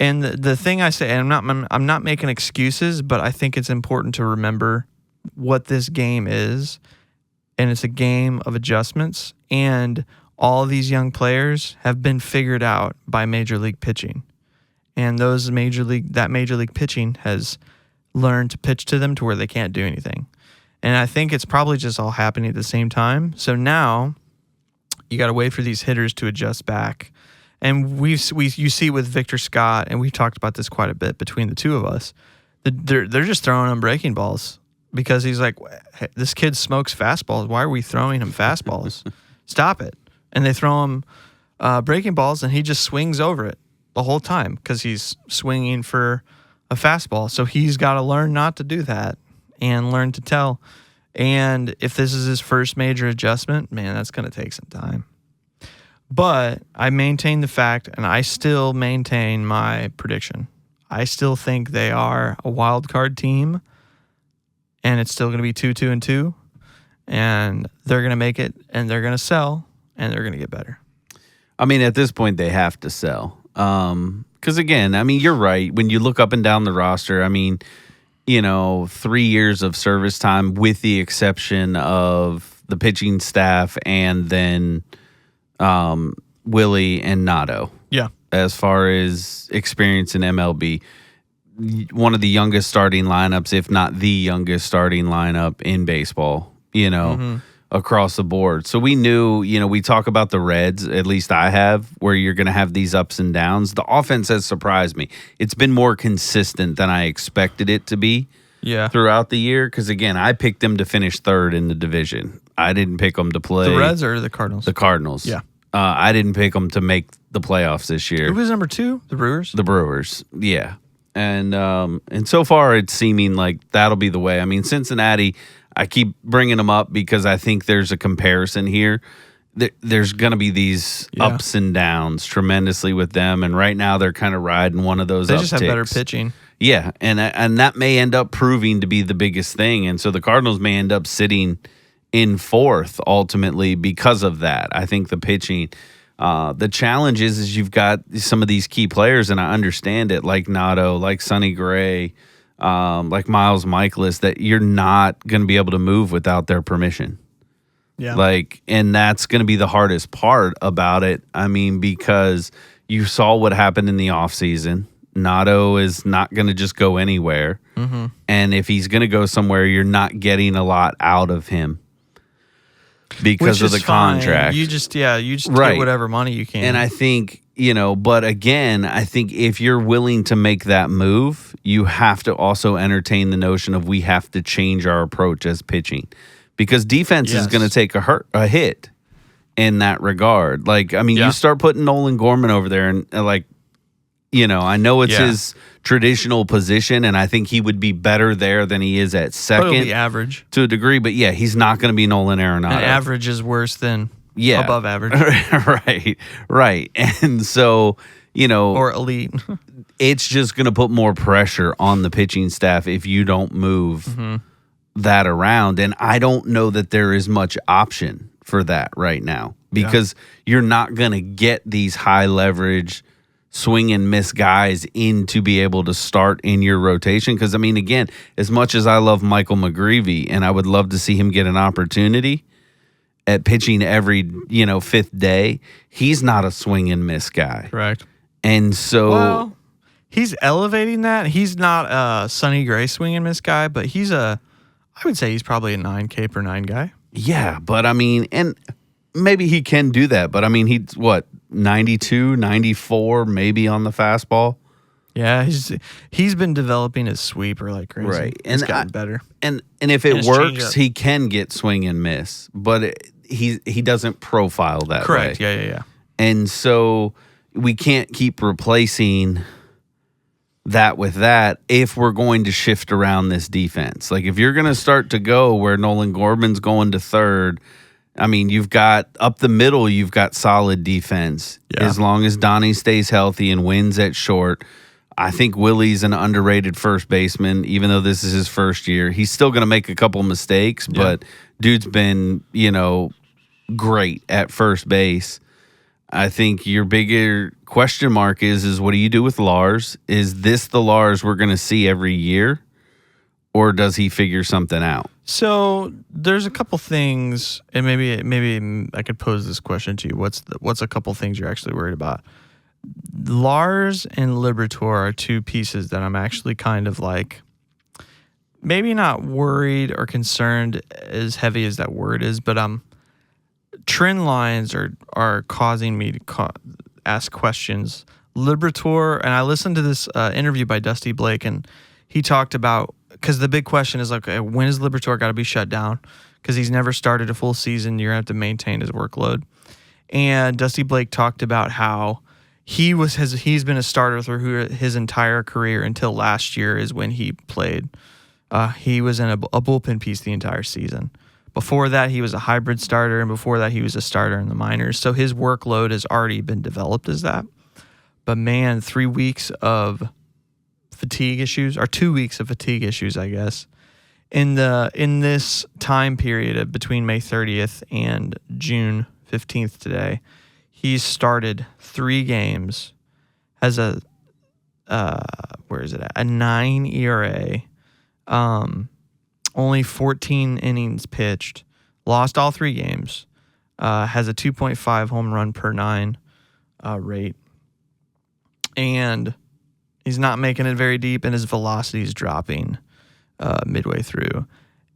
And the thing I say, and I'm not making excuses, but I think it's important to remember what this game is, and it's a game of adjustments. And all of these young players have been figured out by Major League pitching, and that Major League pitching has learned to pitch to them to where they can't do anything. And I think it's probably just all happening at the same time. So now you got to wait for these hitters to adjust back. And you see with Victor Scott, and we've talked about this quite a bit between the two of us, they're just throwing him breaking balls because he's like, hey, this kid smokes fastballs. Why are we throwing him fastballs? Stop it. And they throw him breaking balls, and he just swings over it the whole time because he's swinging for a fastball. So he's got to learn not to do that and learn to tell. And if this is his first major adjustment, man, that's going to take some time. But I maintain the fact, and I still maintain my prediction. I still think they are a wild card team, and it's still going to be 2-2-2, and they're going to make it, and they're going to sell, and they're going to get better. I mean, at this point, they have to sell. Because, again, I mean, you're right. When you look up and down the roster, I mean, 3 years of service time with the exception of the pitching staff and then Willie and Nato. Yeah. As far as experience in MLB. One of the youngest starting lineups, if not the youngest starting lineup in baseball, across the board. So we knew, we talk about the Reds, at least I have, where you're going to have these ups and downs. The offense has surprised me. It's been more consistent than I expected it to be throughout the year. Because, again, I picked them to finish third in the division. I didn't pick them to play. The Reds or the Cardinals? The Cardinals. Yeah. I didn't pick them to make the playoffs this year. Who was number 2? The Brewers? The Brewers, yeah. And so far it's seeming like that'll be the way. I mean, Cincinnati, I keep bringing them up because I think there's a comparison here. There's going to be these ups and downs tremendously with them, and right now they're kind of riding one of those upticks. They just have better pitching. Yeah, and that may end up proving to be the biggest thing, and so the Cardinals may end up sitting in fourth ultimately because of that. I think the pitching. The challenge is you've got some of these key players, and I understand it, like Nato, like Sonny Gray, like Miles Michaelis, that you're not going to be able to move without their permission. Yeah. And that's going to be the hardest part about it. I mean, because you saw what happened in the offseason. Nato is not going to just go anywhere. Mm-hmm. And if he's going to go somewhere, you're not getting a lot out of him. Because of the contract. You just get whatever money you can. And I think, but again, I think if you're willing to make that move, you have to also entertain the notion of we have to change our approach as pitching. Because defense is going to take a hit in that regard. You start putting Nolan Gorman over there and I know it's his traditional position, and I think he would be better there than he is at second. But it'll be average. To a degree, but he's not going to be Nolan Arenado. And average is worse than above average. Right. And so, or elite. It's just going to put more pressure on the pitching staff if you don't move that around. And I don't know that there is much option for that right now because you're not going to get these high leverage swing and miss guys in to be able to start in your rotation. Because, I mean, again, as much as I love Michael McGreevy and I would love to see him get an opportunity at pitching every, fifth day, he's not a swing and miss guy. Correct. And so... Well, he's elevating that. He's not a Sonny Gray swing and miss guy, but I would say he's probably a 9K per 9 guy. Yeah, but I mean, and maybe he can do that, but I mean, he's what, 92, 94 maybe on the fastball? Yeah, he's been developing his sweeper like crazy. Right. He's gotten better. And if it works, he can get swing and miss, but he doesn't profile that way. Correct. Yeah. And so we can't keep replacing that with that if we're going to shift around this defense. Like if you're going to start to go where Nolan Gorman's going to third, I mean, you've got up the middle, you've got solid defense. Yeah. As long as Donnie stays healthy and wins at short. I think Willie's an underrated first baseman, even though this is his first year. He's still going to make a couple mistakes, but dude's been, great at first base. I think your bigger question mark is what do you do with Lars? Is this the Lars we're going to see every year, or does he figure something out? So there's a couple things, and maybe I could pose this question to you. What's a couple things you're actually worried about? Lars and Liberatore are two pieces that I'm actually kind of like, maybe not worried or concerned as heavy as that word is, but trend lines are causing me to ask questions. Liberatore, and I listened to this interview by Dusty Blake, and he talked about, because the big question is like, okay, when is Liberatore got to be shut down? Because he's never started a full season. You're going to have to maintain his workload. And Dusty Blake talked about how he's been a starter through his entire career until last year is when he played. He was in a bullpen piece the entire season. Before that, he was a hybrid starter, and before that, he was a starter in the minors. So his workload has already been developed as that. But man, 3 weeks of fatigue issues, or 2 weeks of fatigue issues, I guess, in this time period between May 30th and June 15th today, he's started 3 games, has a 9 ERA, only 14 innings pitched, lost all 3 games, has a 2.5 home run per 9 rate, and he's not making it very deep, and his velocity is dropping midway through.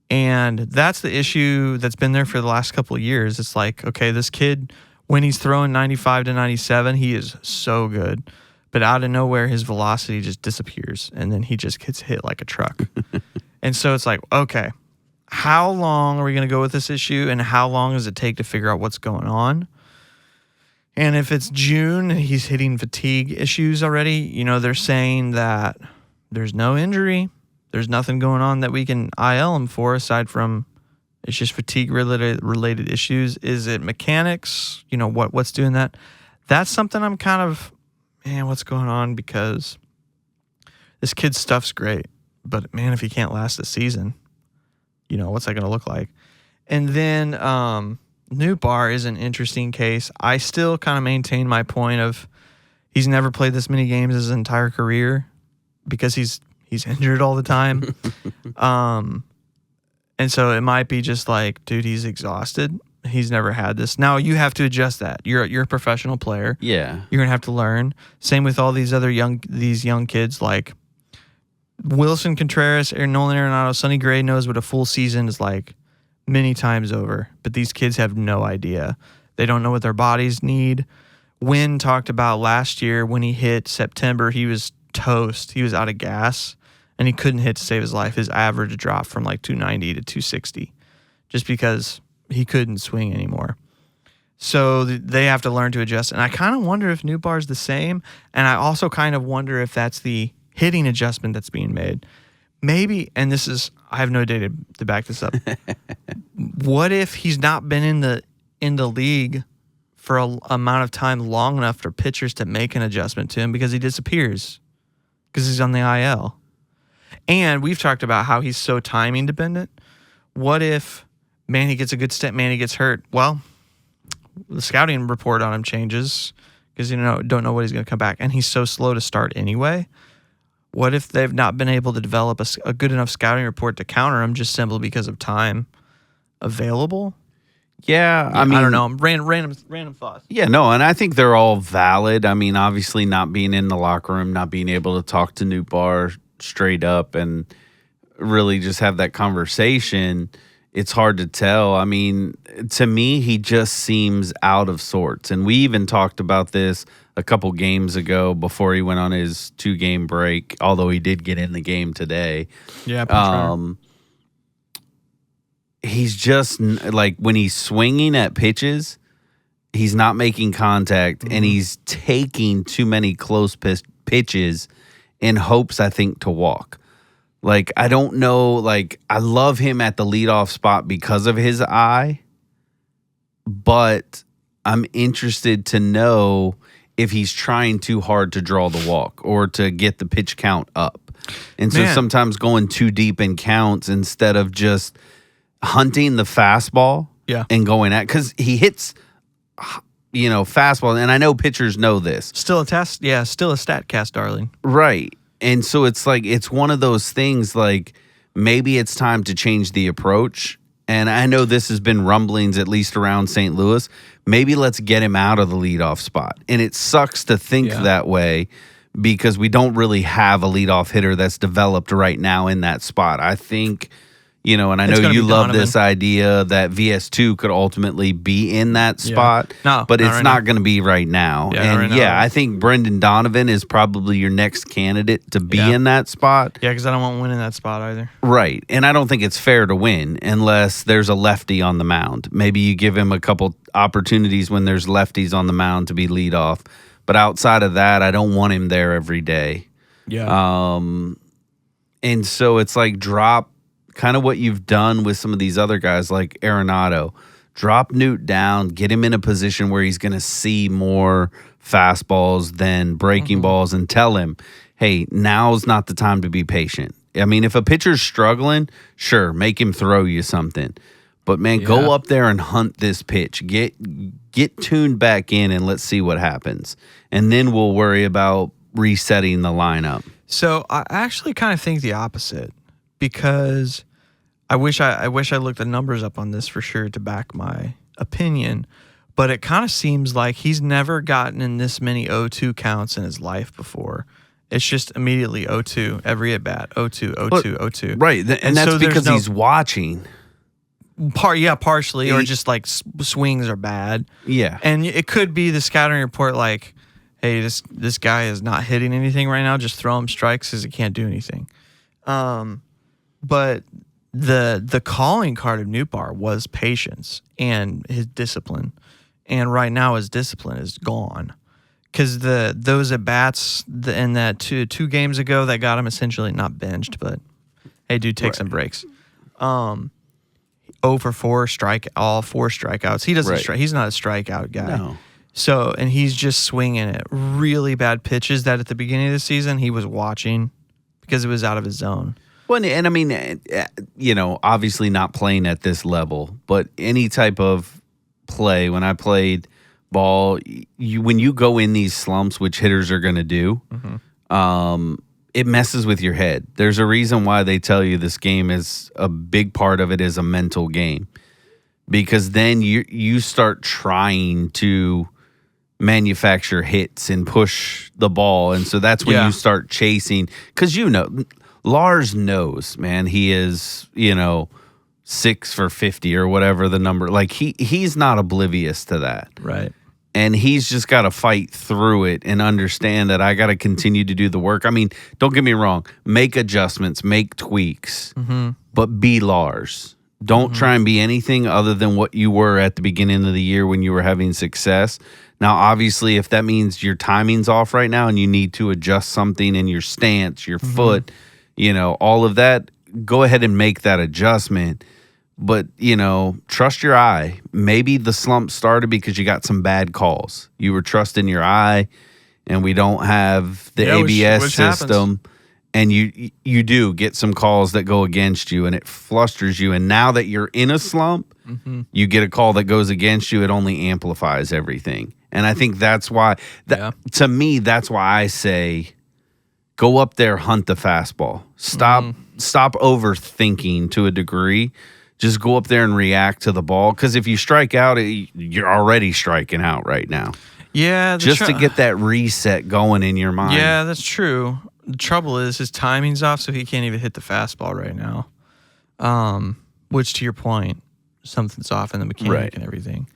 And that's the issue that's been there for the last couple of years. It's like, okay, this kid, when he's throwing 95 to 97, he is so good. But out of nowhere, his velocity just disappears, and then he just gets hit like a truck. And so it's like, okay, how long are we going to go with this issue, and how long does it take to figure out what's going on? And if it's June and he's hitting fatigue issues already, they're saying that there's no injury. There's nothing going on that we can IL him for aside from it's just fatigue related issues. Is it mechanics? What's doing that? That's something I'm kind of, man, what's going on? Because this kid's stuff's great. But, man, if he can't last the season, what's that going to look like? And then Nootbaar is an interesting case. I still kind of maintain my point of he's never played this many games his entire career because he's injured all the time. And so it might be just like, dude, he's exhausted. He's never had this. Now you have to adjust that. You're a professional player. Yeah. You're going to have to learn. Same with all these other young kids like Wilson Contreras, Nolan Arenado, Sonny Gray knows what a full season is like many times over, but these kids have no idea. They don't know what their bodies need. Wynn talked about last year when he hit September, he was toast. He was out of gas, and he couldn't hit to save his life. His average dropped from like 290 to 260 just because he couldn't swing anymore. So they have to learn to adjust, and I kind of wonder if Nootbaar's the same, and I also kind of wonder if that's the hitting adjustment that's being made. Maybe, and this is, I have no data to back this up. What if he's not been in the league for a amount of time long enough for pitchers to make an adjustment to him because he disappears because he's on the IL? And we've talked about how he's so timing dependent. What if, man, he gets a good step, man, he gets hurt? Well, the scouting report on him changes because don't know what he's going to come back, and he's so slow to start anyway. What if they've not been able to develop a good enough scouting report to counter him just simply because of time available? Yeah, I mean, I don't know. Random thoughts. Yeah, no, and I think they're all valid. I mean, obviously not being in the locker room, not being able to talk to Nootbaar straight up and really just have that conversation, it's hard to tell. I mean, to me, he just seems out of sorts. And we even talked about this a couple games ago before he went on his 2-game break, although he did get in the game today. Yeah, he's just like when he's swinging at pitches, he's not making contact, and he's taking too many close pitches in hopes, I think, to walk. Like, I don't know. Like, I love him at the leadoff spot because of his eye, but I'm interested to know if he's trying too hard to draw the walk or to get the pitch count up. And so sometimes going too deep in counts instead of just hunting the fastball and going at, because he hits fastball. And I know pitchers know this. Still a test. Yeah, still a StatCast darling. Right. And so it's like, it's one of those things like maybe it's time to change the approach. And I know this has been rumblings, at least around St. Louis. Maybe let's get him out of the leadoff spot. And it sucks to think that way because we don't really have a leadoff hitter that's developed right now in that spot. I think, and I know you love this idea that VS2 could ultimately be in that spot, but it's not going to be right now. I think Brendan Donovan is probably your next candidate to be in that spot. Yeah, because I don't want to win in that spot either. Right, and I don't think it's fair to win unless there's a lefty on the mound. Maybe you give him a couple opportunities when there's lefties on the mound to be leadoff. But outside of that, I don't want him there every day. Yeah. And so it's like drop kind of what you've done with some of these other guys like Arenado. Drop Newt down, get him in a position where he's going to see more fastballs than breaking balls, and tell him, hey, now's not the time to be patient. I mean, if a pitcher's struggling, sure, make him throw you something. But, man, go up there and hunt this pitch. Get tuned back in and let's see what happens. And then we'll worry about resetting the lineup. So I actually kind of think the opposite because I wish I looked the numbers up on this for sure to back my opinion, but it kind of seems like he's never gotten in this many 0-2 counts in his life before. It's just immediately 0-2 every at bat, 0-2, 0-2, 0-2. Right, and that's so because he's watching. Partially, or just like swings are bad. Yeah, and it could be the scouting report like, hey, this guy is not hitting anything right now. Just throw him strikes because he can't do anything. But the calling card of Nootbaar was patience and his discipline, and right now his discipline is gone because those at bats in that two games ago that got him essentially not benched, but hey, dude, take some breaks. 0 for 4 all 4 strikeouts. He doesn't strike. He's not a strikeout guy. No. So, and he's just swinging at really bad pitches that at the beginning of the season he was watching because it was out of his zone. Well, and I mean, obviously not playing at this level, but any type of play. When I played ball, when you go in these slumps, which hitters are going to do, it messes with your head. There's a reason why they tell you this game is a big part of it is a mental game, because then you start trying to manufacture hits and push the ball, and so that's when you start chasing. Because Lars knows, man, he is 6 for 50 or whatever the number. Like he's not oblivious to that, right? And he's just got to fight through it and understand that I got to continue to do the work. I mean, don't get me wrong. Make adjustments, make tweaks, but be Lars. Don't try and be anything other than what you were at the beginning of the year when you were having success. Now, obviously, if that means your timing's off right now and you need to adjust something in your stance, your foot, all of that, go ahead and make that adjustment. But, trust your eye. Maybe the slump started because you got some bad calls. You were trusting your eye, and we don't have the ABS system. Happens. And you do get some calls that go against you, and it flusters you. And now that you're in a slump, you get a call that goes against you. It only amplifies everything. And I think that's why, to me, that's why I say go up there, hunt the fastball. Stop overthinking to a degree. Just go up there and react to the ball. Because if you strike out, you're already striking out right now. Yeah. Just to get that reset going in your mind. Yeah, that's true. The trouble is his timing's off, so he can't even hit the fastball right now. Which, to your point, something's off in the mechanic and everything.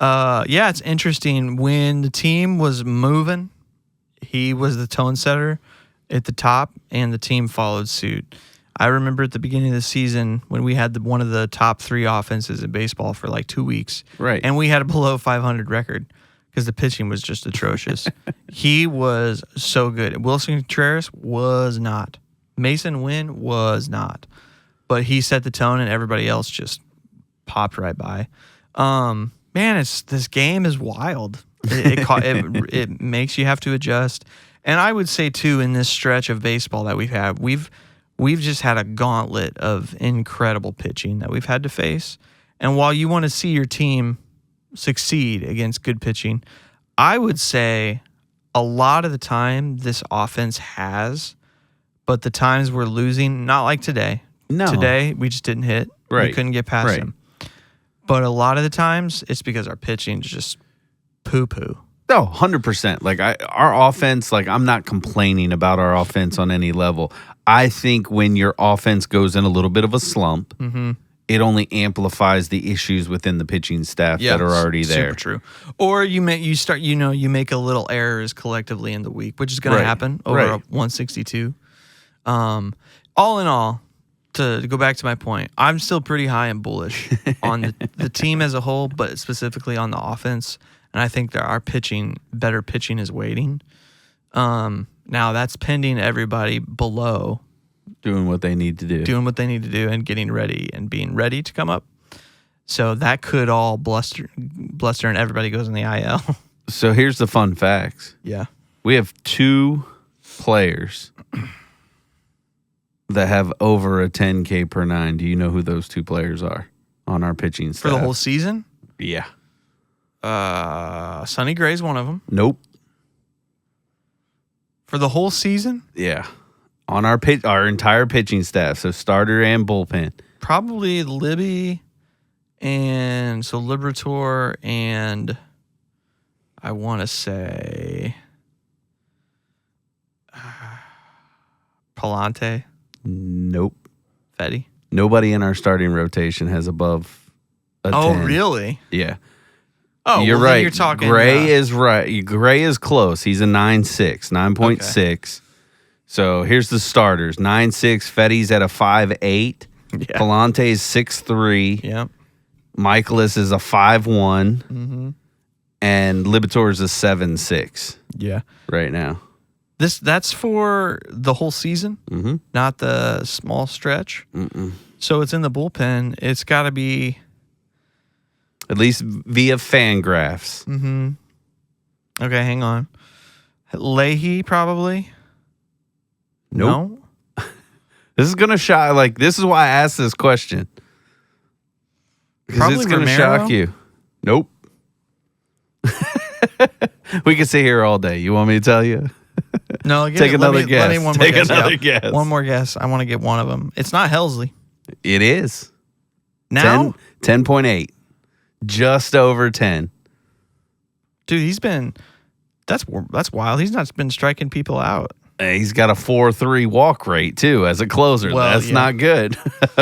It's interesting. When the team was moving, he was the tone setter at the top, and the team followed suit. I remember at the beginning of the season when we had one of the top 3 offenses in baseball for like 2 weeks. Right. And we had a below 500 record because the pitching was just atrocious. He was so good. Wilson Contreras was not. Mason Wynn was not. But he set the tone, and everybody else just popped right by. Man, this game is wild. It makes you have to adjust. And I would say, too, in this stretch of baseball that we've had, we've just had a gauntlet of incredible pitching that we've had to face. And while you want to see your team succeed against good pitching. I would say a lot of the time this offense has, but the times we're losing, not like today. No. Today, we just didn't hit. Right. We couldn't get past him. But a lot of the times, it's because our pitching is just poo-poo. No, 100%. Like, our offense, like, I'm not complaining about our offense on any level. I think when your offense goes in a little bit of a slump, it only amplifies the issues within the pitching staff that are already there. Super true. Or you make a little errors collectively in the week, which is going to happen over a 162. All in all, to go back to my point, I'm still pretty high and bullish on the team as a whole, but specifically on the offense. And I think that our better pitching is waiting. Now that's pending everybody below doing what they need to do, and getting ready and being ready to come up. So that could all bluster and everybody goes in the IL. So here's the fun facts. Yeah. We have 2 players that have over a 10K per 9. Do you know who those 2 players are on our pitching staff? For the whole season? Yeah. Sonny Gray's one of them. Nope. For the whole season? Yeah. On our entire pitching staff, so starter and bullpen. Probably Libby and so Liberatore and I want to say Palante. Nope. Fetty. Nobody in our starting rotation has above a 10. Oh, really? Yeah. Oh, you're well, right. Then you're talking. Gray is right. Gray is close. He's a 9.6, 9.6. Okay. So here's the starters: 9.6. Fetty's at a 5.8. Yeah. Palante's 6.3. Yep. Michaelis is a 5.1. And Liberatore is a 7.6. Yeah. Right now. That's for the whole season, not the small stretch. So it's in the bullpen. It's got to be at least via Fangraphs. Okay, hang on. Leahy probably. Nope. No. This is gonna shock. Like, this is why I asked this question, because it's gonna shock you. Nope. We could sit here all day. You want me to tell you? No, take another guess. Take another guess. One more guess. I want to get one of them. It's not Helsley. It is. Now? 10.8. Just over 10. Dude, that's wild. He's not been striking people out. He's got a 4.3 walk rate too as a closer. Well, that's not good.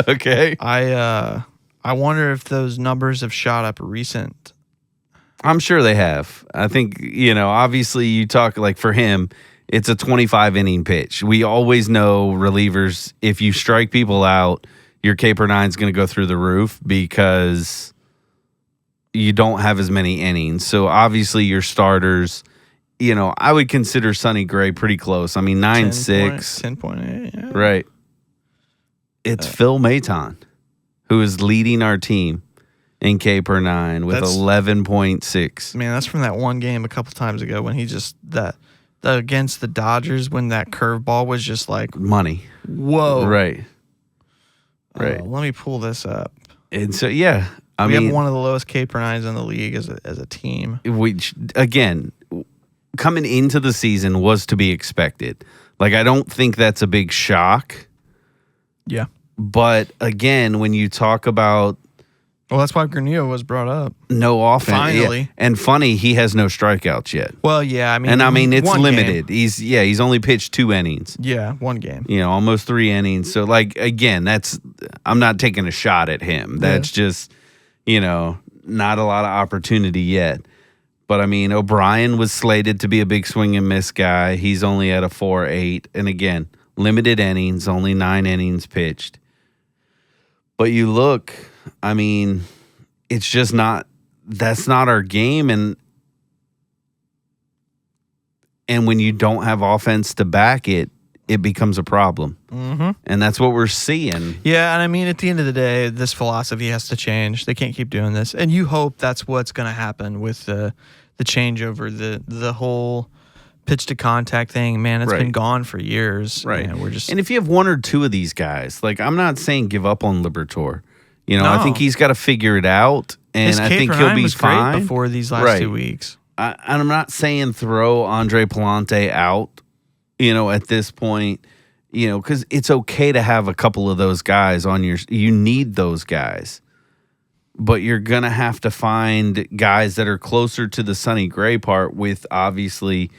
Okay. I wonder if those numbers have shot up recent. I'm sure they have. I think, obviously you talk like for him, it's a 25 inning pitch. We always know relievers, if you strike people out, your K per 9 is going to go through the roof because you don't have as many innings. So obviously your starters, I would consider Sonny Gray pretty close. I mean, 9.6. 10.8, yeah. Right. It's Phil Maton, who is leading our team in K per 9 with 11.6. Man, that's from that one game a couple times ago when he just against the Dodgers when that curveball was just like money. Whoa. Right. Right. Let me pull this up. And so, yeah, we have one of the lowest K per 9s in the league as a team. Which, again, coming into the season was to be expected. Like, I don't think that's a big shock. Yeah. But again, when you talk about, well, that's why Granillo was brought up. No offense. Finally. Yeah. And funny, he has no strikeouts yet. Well, yeah, it's limited. Game. He's only pitched 2 innings. Yeah, 1 game. Almost 3 innings. So, like, again, I'm not taking a shot at him. That's just, not a lot of opportunity yet. But, O'Brien was slated to be a big swing and miss guy. He's only at a 4.8. And again, limited innings, only 9 innings pitched. But you look, it's just that's not our game. And when you don't have offense to back it, it becomes a problem. And that's what we're seeing. Yeah, and at the end of the day, this philosophy has to change. They can't keep doing this. And you hope that's what's going to happen with the changeover, the whole pitch to contact thing. Man, it's been gone for years. Right. And if you have 1 or 2 of these guys, like, I'm not saying give up on Liberatore. I think he's got to figure it out. and His I K think per he'll nine be was fine. great before these last 2 weeks. I'm not saying throw Andre Palante out, at this point, because it's okay to have a couple of those guys on you need those guys. But you're going to have to find guys that are closer to the Sonny Gray part, with obviously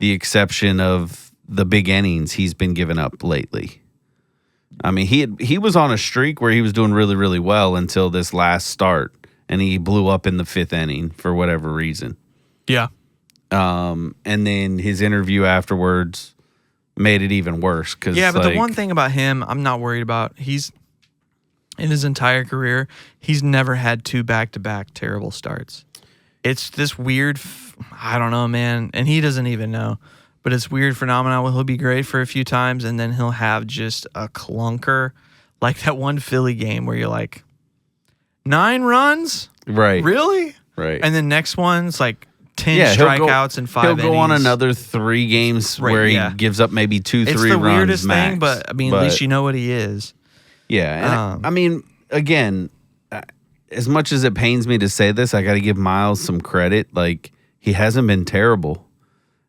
the exception of the big innings he's been giving up lately. I mean, he was on a streak where he was doing really, really well until this last start, and he blew up in the 5th inning for whatever reason. Yeah. And then his interview afterwards made it even worse. But the one thing about him I'm not worried about, he's in his entire career, he's never had 2 back-to-back terrible starts. It's this weird, I don't know, man, and he doesn't even know, but it's weird phenomenon where he'll be great for a few times, and then he'll have just a clunker, like that one Philly game where you're like, 9 runs? Right. Really? Right. And then next one's like 10 strikeouts in 5 innings. He'll go on another 3 games where he gives up maybe 2-3 runs. It's the weirdest max, thing, but I mean, at least you know what he is. Yeah. And I mean, again, as much as it pains me to say this, I got to give Miles some credit. Like, he hasn't been terrible.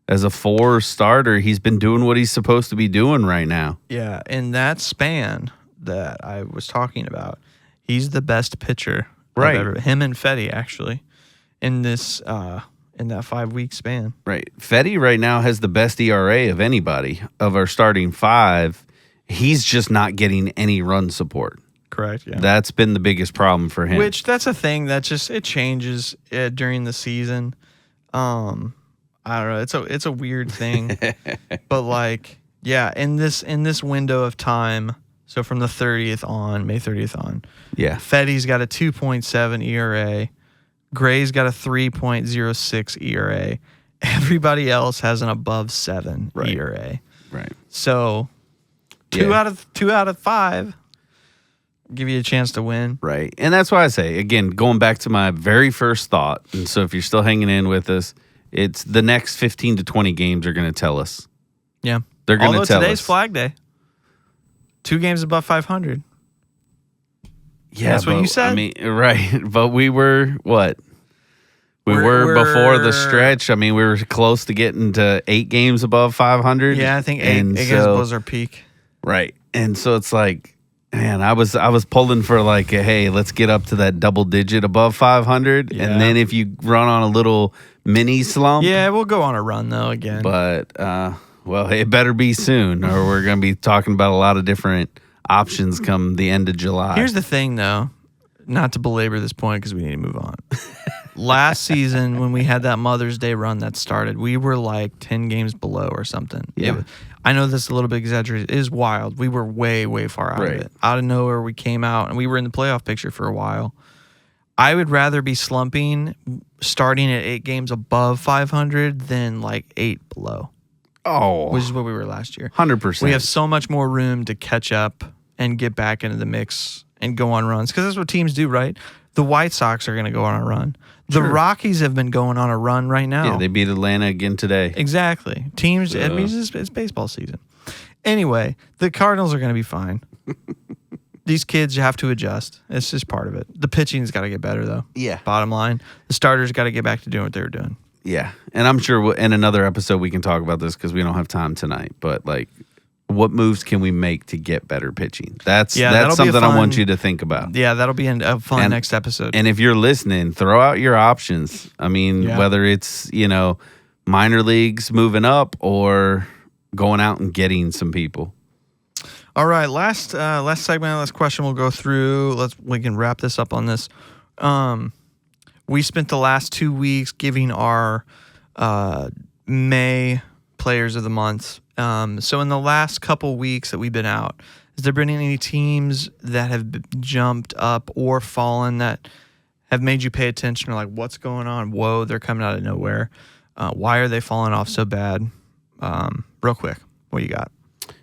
As a 4 starter, he's been doing what he's supposed to be doing right now. Yeah. In that span that I was talking about, he's the best pitcher. Right. Him and Fetty, actually, in this in that 5-week span. Right. Fetty right now has the best ERA of anybody of our starting 5. He's just not getting any run support. Correct. Yeah. That's been the biggest problem for him. Which that's a thing that just it changes during the season. I don't know. It's a weird thing, but like, yeah, in this window of time, so from the 30th on, May 30th on, yeah, Fetty's got a 2.7 ERA, Gray's got a 3.06 ERA. Everybody else has an above 7 ERA. Right. So. Two out of 5 give you a chance to win. Right. And that's why I say, again, going back to my very first thought, and so if you're still hanging in with us, it's the next 15 to 20 games are going to tell us. Yeah. They're going to tell us. Today's Flag Day. 2 games above 500. Yeah. That's what you said? I mean, right. But we were, what? We were before the stretch. I mean, we were close to getting to 8 games above 500. Yeah, I think 8 games was our peak. Right. And so it's like, man, I was pulling for like, hey, let's get up to that double digit above 500. Yeah. And then if you run on a little mini slump. Yeah, we'll go on a run though again. But, well, it better be soon or we're going to be talking about a lot of different options come the end of July. Here's the thing though, not to belabor this point because we need to move on. Last season when we had that Mother's Day run that started, we were like 10 games below or something. Yeah. I know this is a little bit exaggerated. It is wild. We were way, way far out of it. Out of nowhere, we came out, and we were in the playoff picture for a while. I would rather be slumping, starting at 8 games above 500 than like 8 below. Oh. Which is what we were last year. 100%. We have so much more room to catch up and get back into the mix and go on runs. Because that's what teams do, right? The White Sox are going to go on a run. The Rockies have been going on a run right now. Yeah, they beat Atlanta again today. Exactly. Teams, it means it's baseball season. Anyway, the Cardinals are going to be fine. These kids have to adjust. It's just part of it. The pitching's got to get better, though. Yeah. Bottom line, the starters got to get back to doing what they were doing. Yeah. And I'm sure in another episode we can talk about this because we don't have time tonight. But, like, what moves can we make to get better pitching? That's something I want you to think about. Yeah, that'll be a fun next episode. And if you're listening, throw out your options. I mean, whether it's, minor leagues moving up or going out and getting some people. All right, last segment, last question we'll go through. We can wrap this up on this. We spent the last 2 weeks giving our May players of the month. So in the last couple weeks that we've been out, has there been any teams that have jumped up or fallen that have made you pay attention or like, what's going on? Whoa, they're coming out of nowhere. Why are they falling off so bad? Real quick, what you got?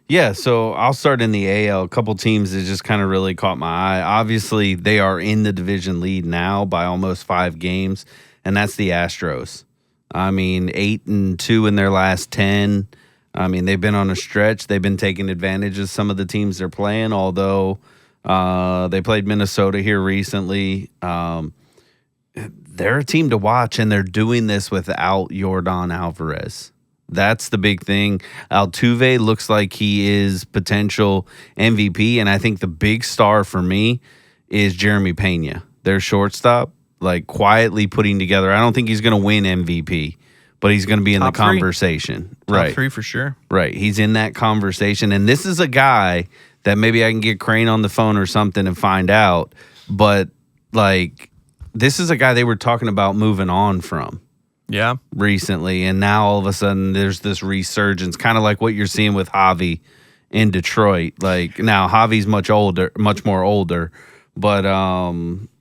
Yeah, so I'll start in the AL. A couple teams that just kind of really caught my eye. Obviously, they are in the division lead now by almost 5 games, and that's the Astros. I mean, 8-2 in their last 10. I mean, they've been on a stretch. They've been taking advantage of some of the teams they're playing, although they played Minnesota here recently. they're a team to watch, and they're doing this without Yordan Alvarez. That's the big thing. Altuve looks like he is potential MVP, and I think the big star for me is Jeremy Pena, their shortstop, like quietly putting together. I don't think he's going to win MVP, but he's going to be in Top the conversation. Top three for sure. Right. He's in that conversation, and this is a guy that maybe I can get Crane on the phone or something and find out, but like this is a guy they were talking about moving on from. Yeah. Recently, and now all of a sudden there's this resurgence, kind of like what you're seeing with Javi in Detroit. Like now Javi's much more older, but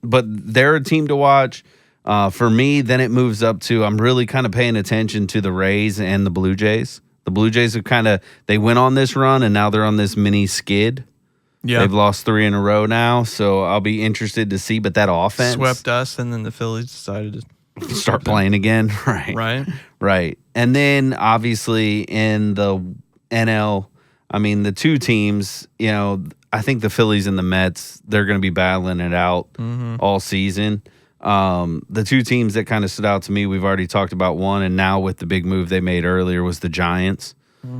they're a team to watch. For me, then it moves up to I'm really kind of paying attention to the Rays and the Blue Jays. The Blue Jays have they went on this run and now they're on this mini skid. Yeah. They've lost 3 in a row now, so I'll be interested to see. But that offense swept us, and then the Phillies decided to start playing again. Right. And then obviously in the NL, I mean, the two teams, I think the Phillies and the Mets, they're going to be battling it out all season. The two teams that kind of stood out to me, we've already talked about one, and now with the big move they made earlier was the Giants.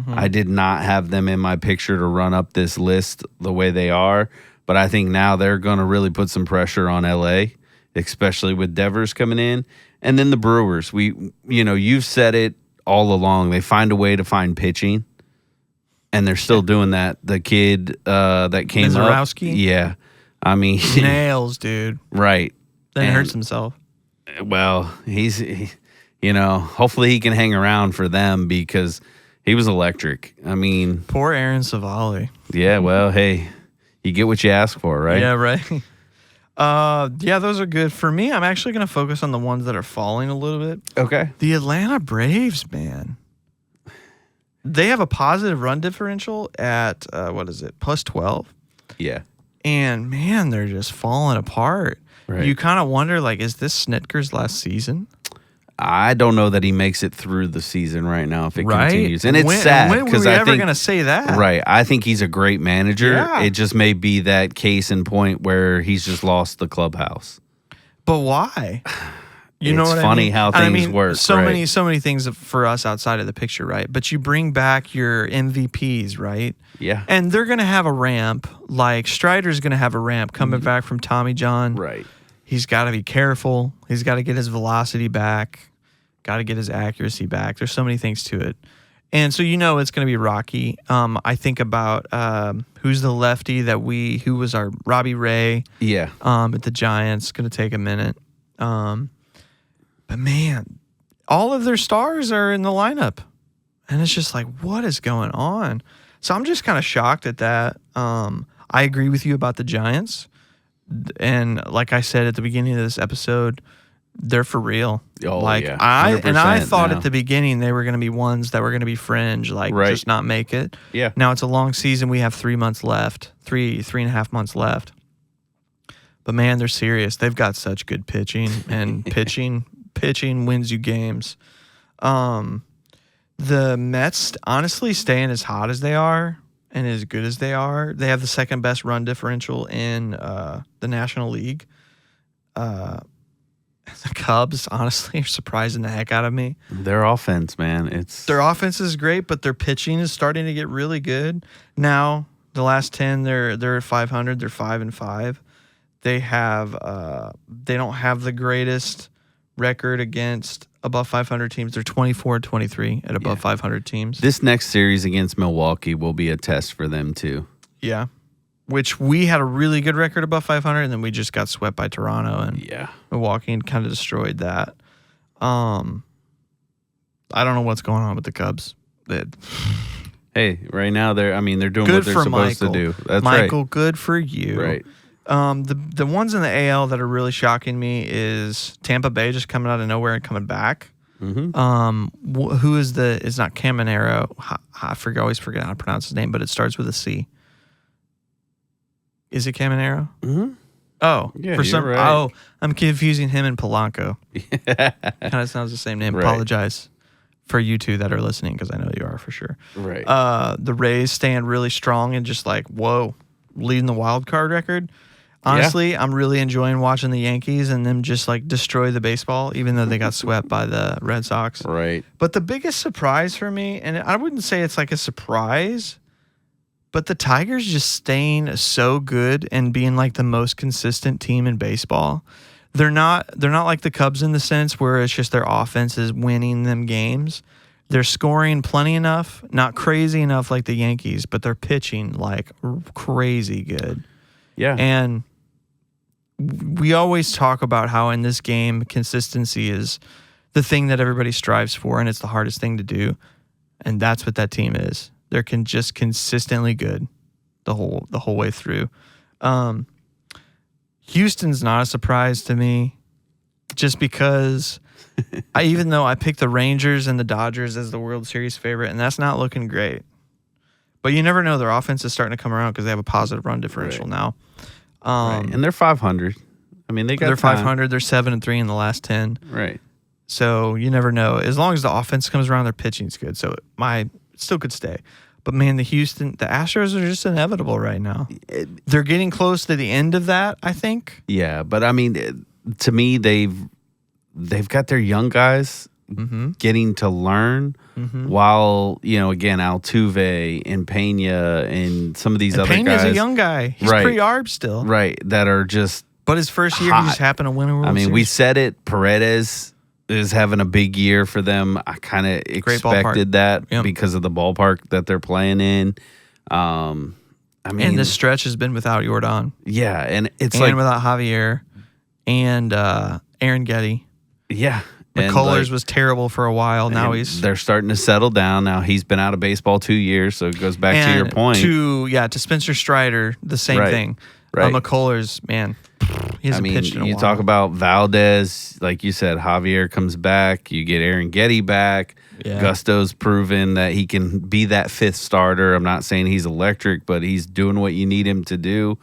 I did not have them in my picture to run up this list the way they are, but I think now they're going to really put some pressure on LA, especially with Devers coming in. And then the Brewers, you've said it all along. They find a way to find pitching, and they're still doing that. The kid that came Mizorowski? up. Yeah. I mean. Nails, dude. Right. Then hurts himself. Well, hopefully he can hang around for them because he was electric. I mean. Poor Aaron Savali. Yeah, well, hey, you get what you ask for, right? Yeah, right. Yeah, those are good. For me, I'm actually going to focus on the ones that are falling a little bit. Okay. The Atlanta Braves, man. They have a positive run differential at, plus 12. Yeah. And, man, they're just falling apart. Right. You kind of wonder, is this Snitker's last season? I don't know that he makes it through the season right now if it continues. And it's sad. When were we ever going to say that? Right. I think he's a great manager. Yeah. It just may be that case in point where he's just lost the clubhouse. But why? It's funny how things work. So many things for us outside of the picture, right? But you bring back your MVPs, right? Yeah. And they're going to have a ramp. Like Strider's going to have a ramp coming back from Tommy John. Right. He's got to be careful. He's got to get his velocity back. Got to get his accuracy back. There's so many things to it. And so it's going to be rocky. I think about who's the lefty who was our Robbie Ray. Yeah. At the Giants. Going to take a minute. But man, all of their stars are in the lineup. And it's just like, what is going on? So I'm just kind of shocked at that. I agree with you about the Giants. And like I said at the beginning of this episode, they're for real. Oh, yeah. I thought at the beginning they were going to be ones that were going to be fringe, just not make it. Yeah. Now it's a long season. We have 3 months left, three and a half months left. But man, they're serious. They've got such good pitching, and pitching wins you games. The Mets, honestly, staying as hot as they are and as good as they are, they have the second best run differential in the National League. The Cubs, honestly, are surprising the heck out of me. Their offense, man, their offense is great, but their pitching is starting to get really good. Now, the last 10, they're at 500. They're 5-5. They don't have the greatest record against above 500 teams. They're 24-23 at above 500 teams. This next series against Milwaukee will be a test for them too. Yeah. Which we had a really good record above 500, and then we just got swept by Toronto and Milwaukee and kind of destroyed that. I don't know what's going on with the Cubs. Hey, right now they're doing what they're supposed to do. That's Michael, right. good for you. Right. The ones in the AL that are really shocking me is Tampa Bay just coming out of nowhere and coming back. Mm-hmm. Who is it's not Caminero. I always forget how to pronounce his name, but it starts with a C. Is it Caminero? Mm-hmm. Oh, yeah, right. Oh, I'm confusing him and Polanco. Kind of sounds the same name. Right. Apologize for you two that are listening, because I know you are for sure. Right. The Rays stand really strong and just whoa, leading the wild card record. Honestly, I'm really enjoying watching the Yankees and them just like destroy the baseball, even though they got swept by the Red Sox. Right. But the biggest surprise for me, and I wouldn't say it's like a surprise, but the Tigers just staying so good and being like the most consistent team in baseball. They're not like the Cubs in the sense where it's just their offense is winning them games. They're scoring plenty enough, not crazy enough like the Yankees, but they're pitching like crazy good. Yeah. And we always talk about how in this game, consistency is the thing that everybody strives for, and it's the hardest thing to do. And that's what that team is. They're just consistently good the whole way through. Houston's not a surprise to me, just because even though I picked the Rangers and the Dodgers as the World Series favorite, and that's not looking great. But you never know. Their offense is starting to come around because they have a positive run differential now. Right. And they're 500. I mean, they're 500. They're 7-3 in the last 10. Right. So you never know. As long as the offense comes around, their pitching's good. So it still could stay. But man, the Astros are just inevitable right now. They're getting close to the end of that, I think. Yeah, but I mean, to me, they've got their young guys getting to learn while, again, Altuve and Pena and some of these other guys. Pena's a young guy. He's pre-arb still. Right, that are just But his first year, he just happened to win a World Series. we said it. Paredes is having a big year for them. I kind of expected that because of the ballpark that they're playing in. And this stretch has been without Yordan. Yeah, and it's without Javier and Aaron Getty. Yeah. McCullers was terrible for a while. Now they're starting to settle down. Now he's been out of baseball 2 years, so it goes back to your point. To Spencer Strider, the same thing. Right. McCullers, man, he hasn't pitched in a while. You talk about Valdez, like you said, Javier comes back. You get Aaron Getty back. Yeah. Gusto's proven that he can be that fifth starter. I'm not saying he's electric, but he's doing what you need him to do.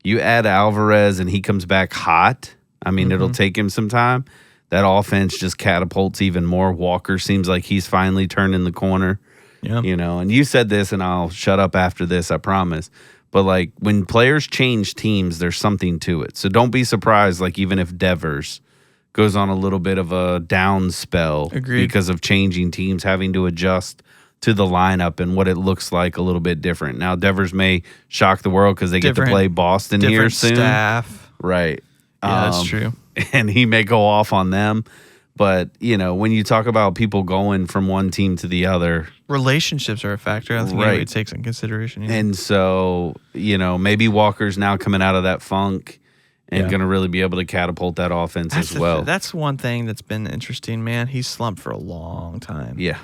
You add Alvarez and he comes back hot. It'll take him some time. That offense just catapults even more. Walker seems like he's finally turning the corner. Yeah. And you said this, and I'll shut up after this, I promise. But, like, when players change teams, there's something to it. So don't be surprised, like, even if Devers goes on a little bit of a down spell because of changing teams, having to adjust to the lineup and what it looks like a little bit different. Now, Devers may shock the world because they get to play Boston here soon. Staff. Right. Yeah, that's true. And he may go off on them. But, when you talk about people going from one team to the other, relationships are a factor. I think anybody takes in consideration. And so, maybe Walker's now coming out of that funk and going to really be able to catapult that offense as well. That's one thing that's been interesting, man. He's slumped for a long time. Yeah.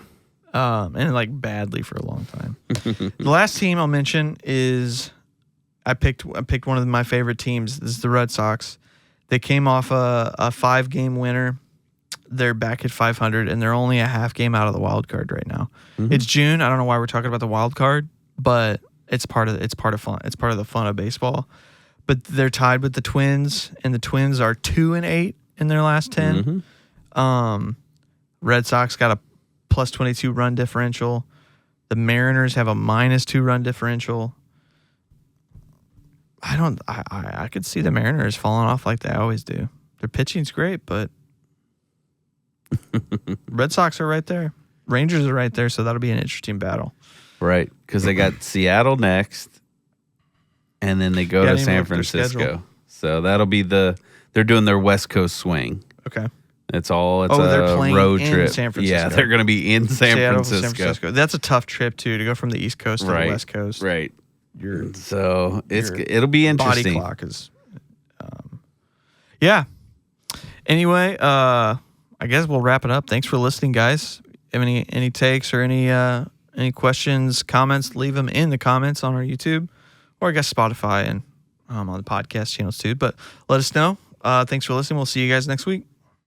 And like badly for a long time. The last team I'll mention is I picked one of my favorite teams. This is the Red Sox. They came off a 5-game winner. They're back at 500, and they're only a half game out of the wild card right now. It's June. I don't know why we're talking about the wild card, but it's part of fun. It's part of the fun of baseball. But they're tied with the Twins, and the Twins are 2-8 in their last 10. Red Sox got a plus 22 run differential. The Mariners have a minus 2 run differential. I could see the Mariners falling off like they always do. Their pitching's great, but Red Sox are right there. Rangers are right there, so that'll be an interesting battle. Right, because they got Seattle next, and then they go to San Francisco. So that'll be they're doing their West Coast swing. Okay. It's a they're playing road in trip. San Francisco. Yeah, they're going to be in San Francisco. That's a tough trip, too, to go from the East Coast to the West Coast. Right. So it'll be interesting. Body clock is... yeah. Anyway, I guess we'll wrap it up. Thanks for listening, guys. Have any takes or any questions, comments, leave them in the comments on our YouTube or I guess Spotify and on the podcast channels too. But let us know. Thanks for listening. We'll see you guys next week.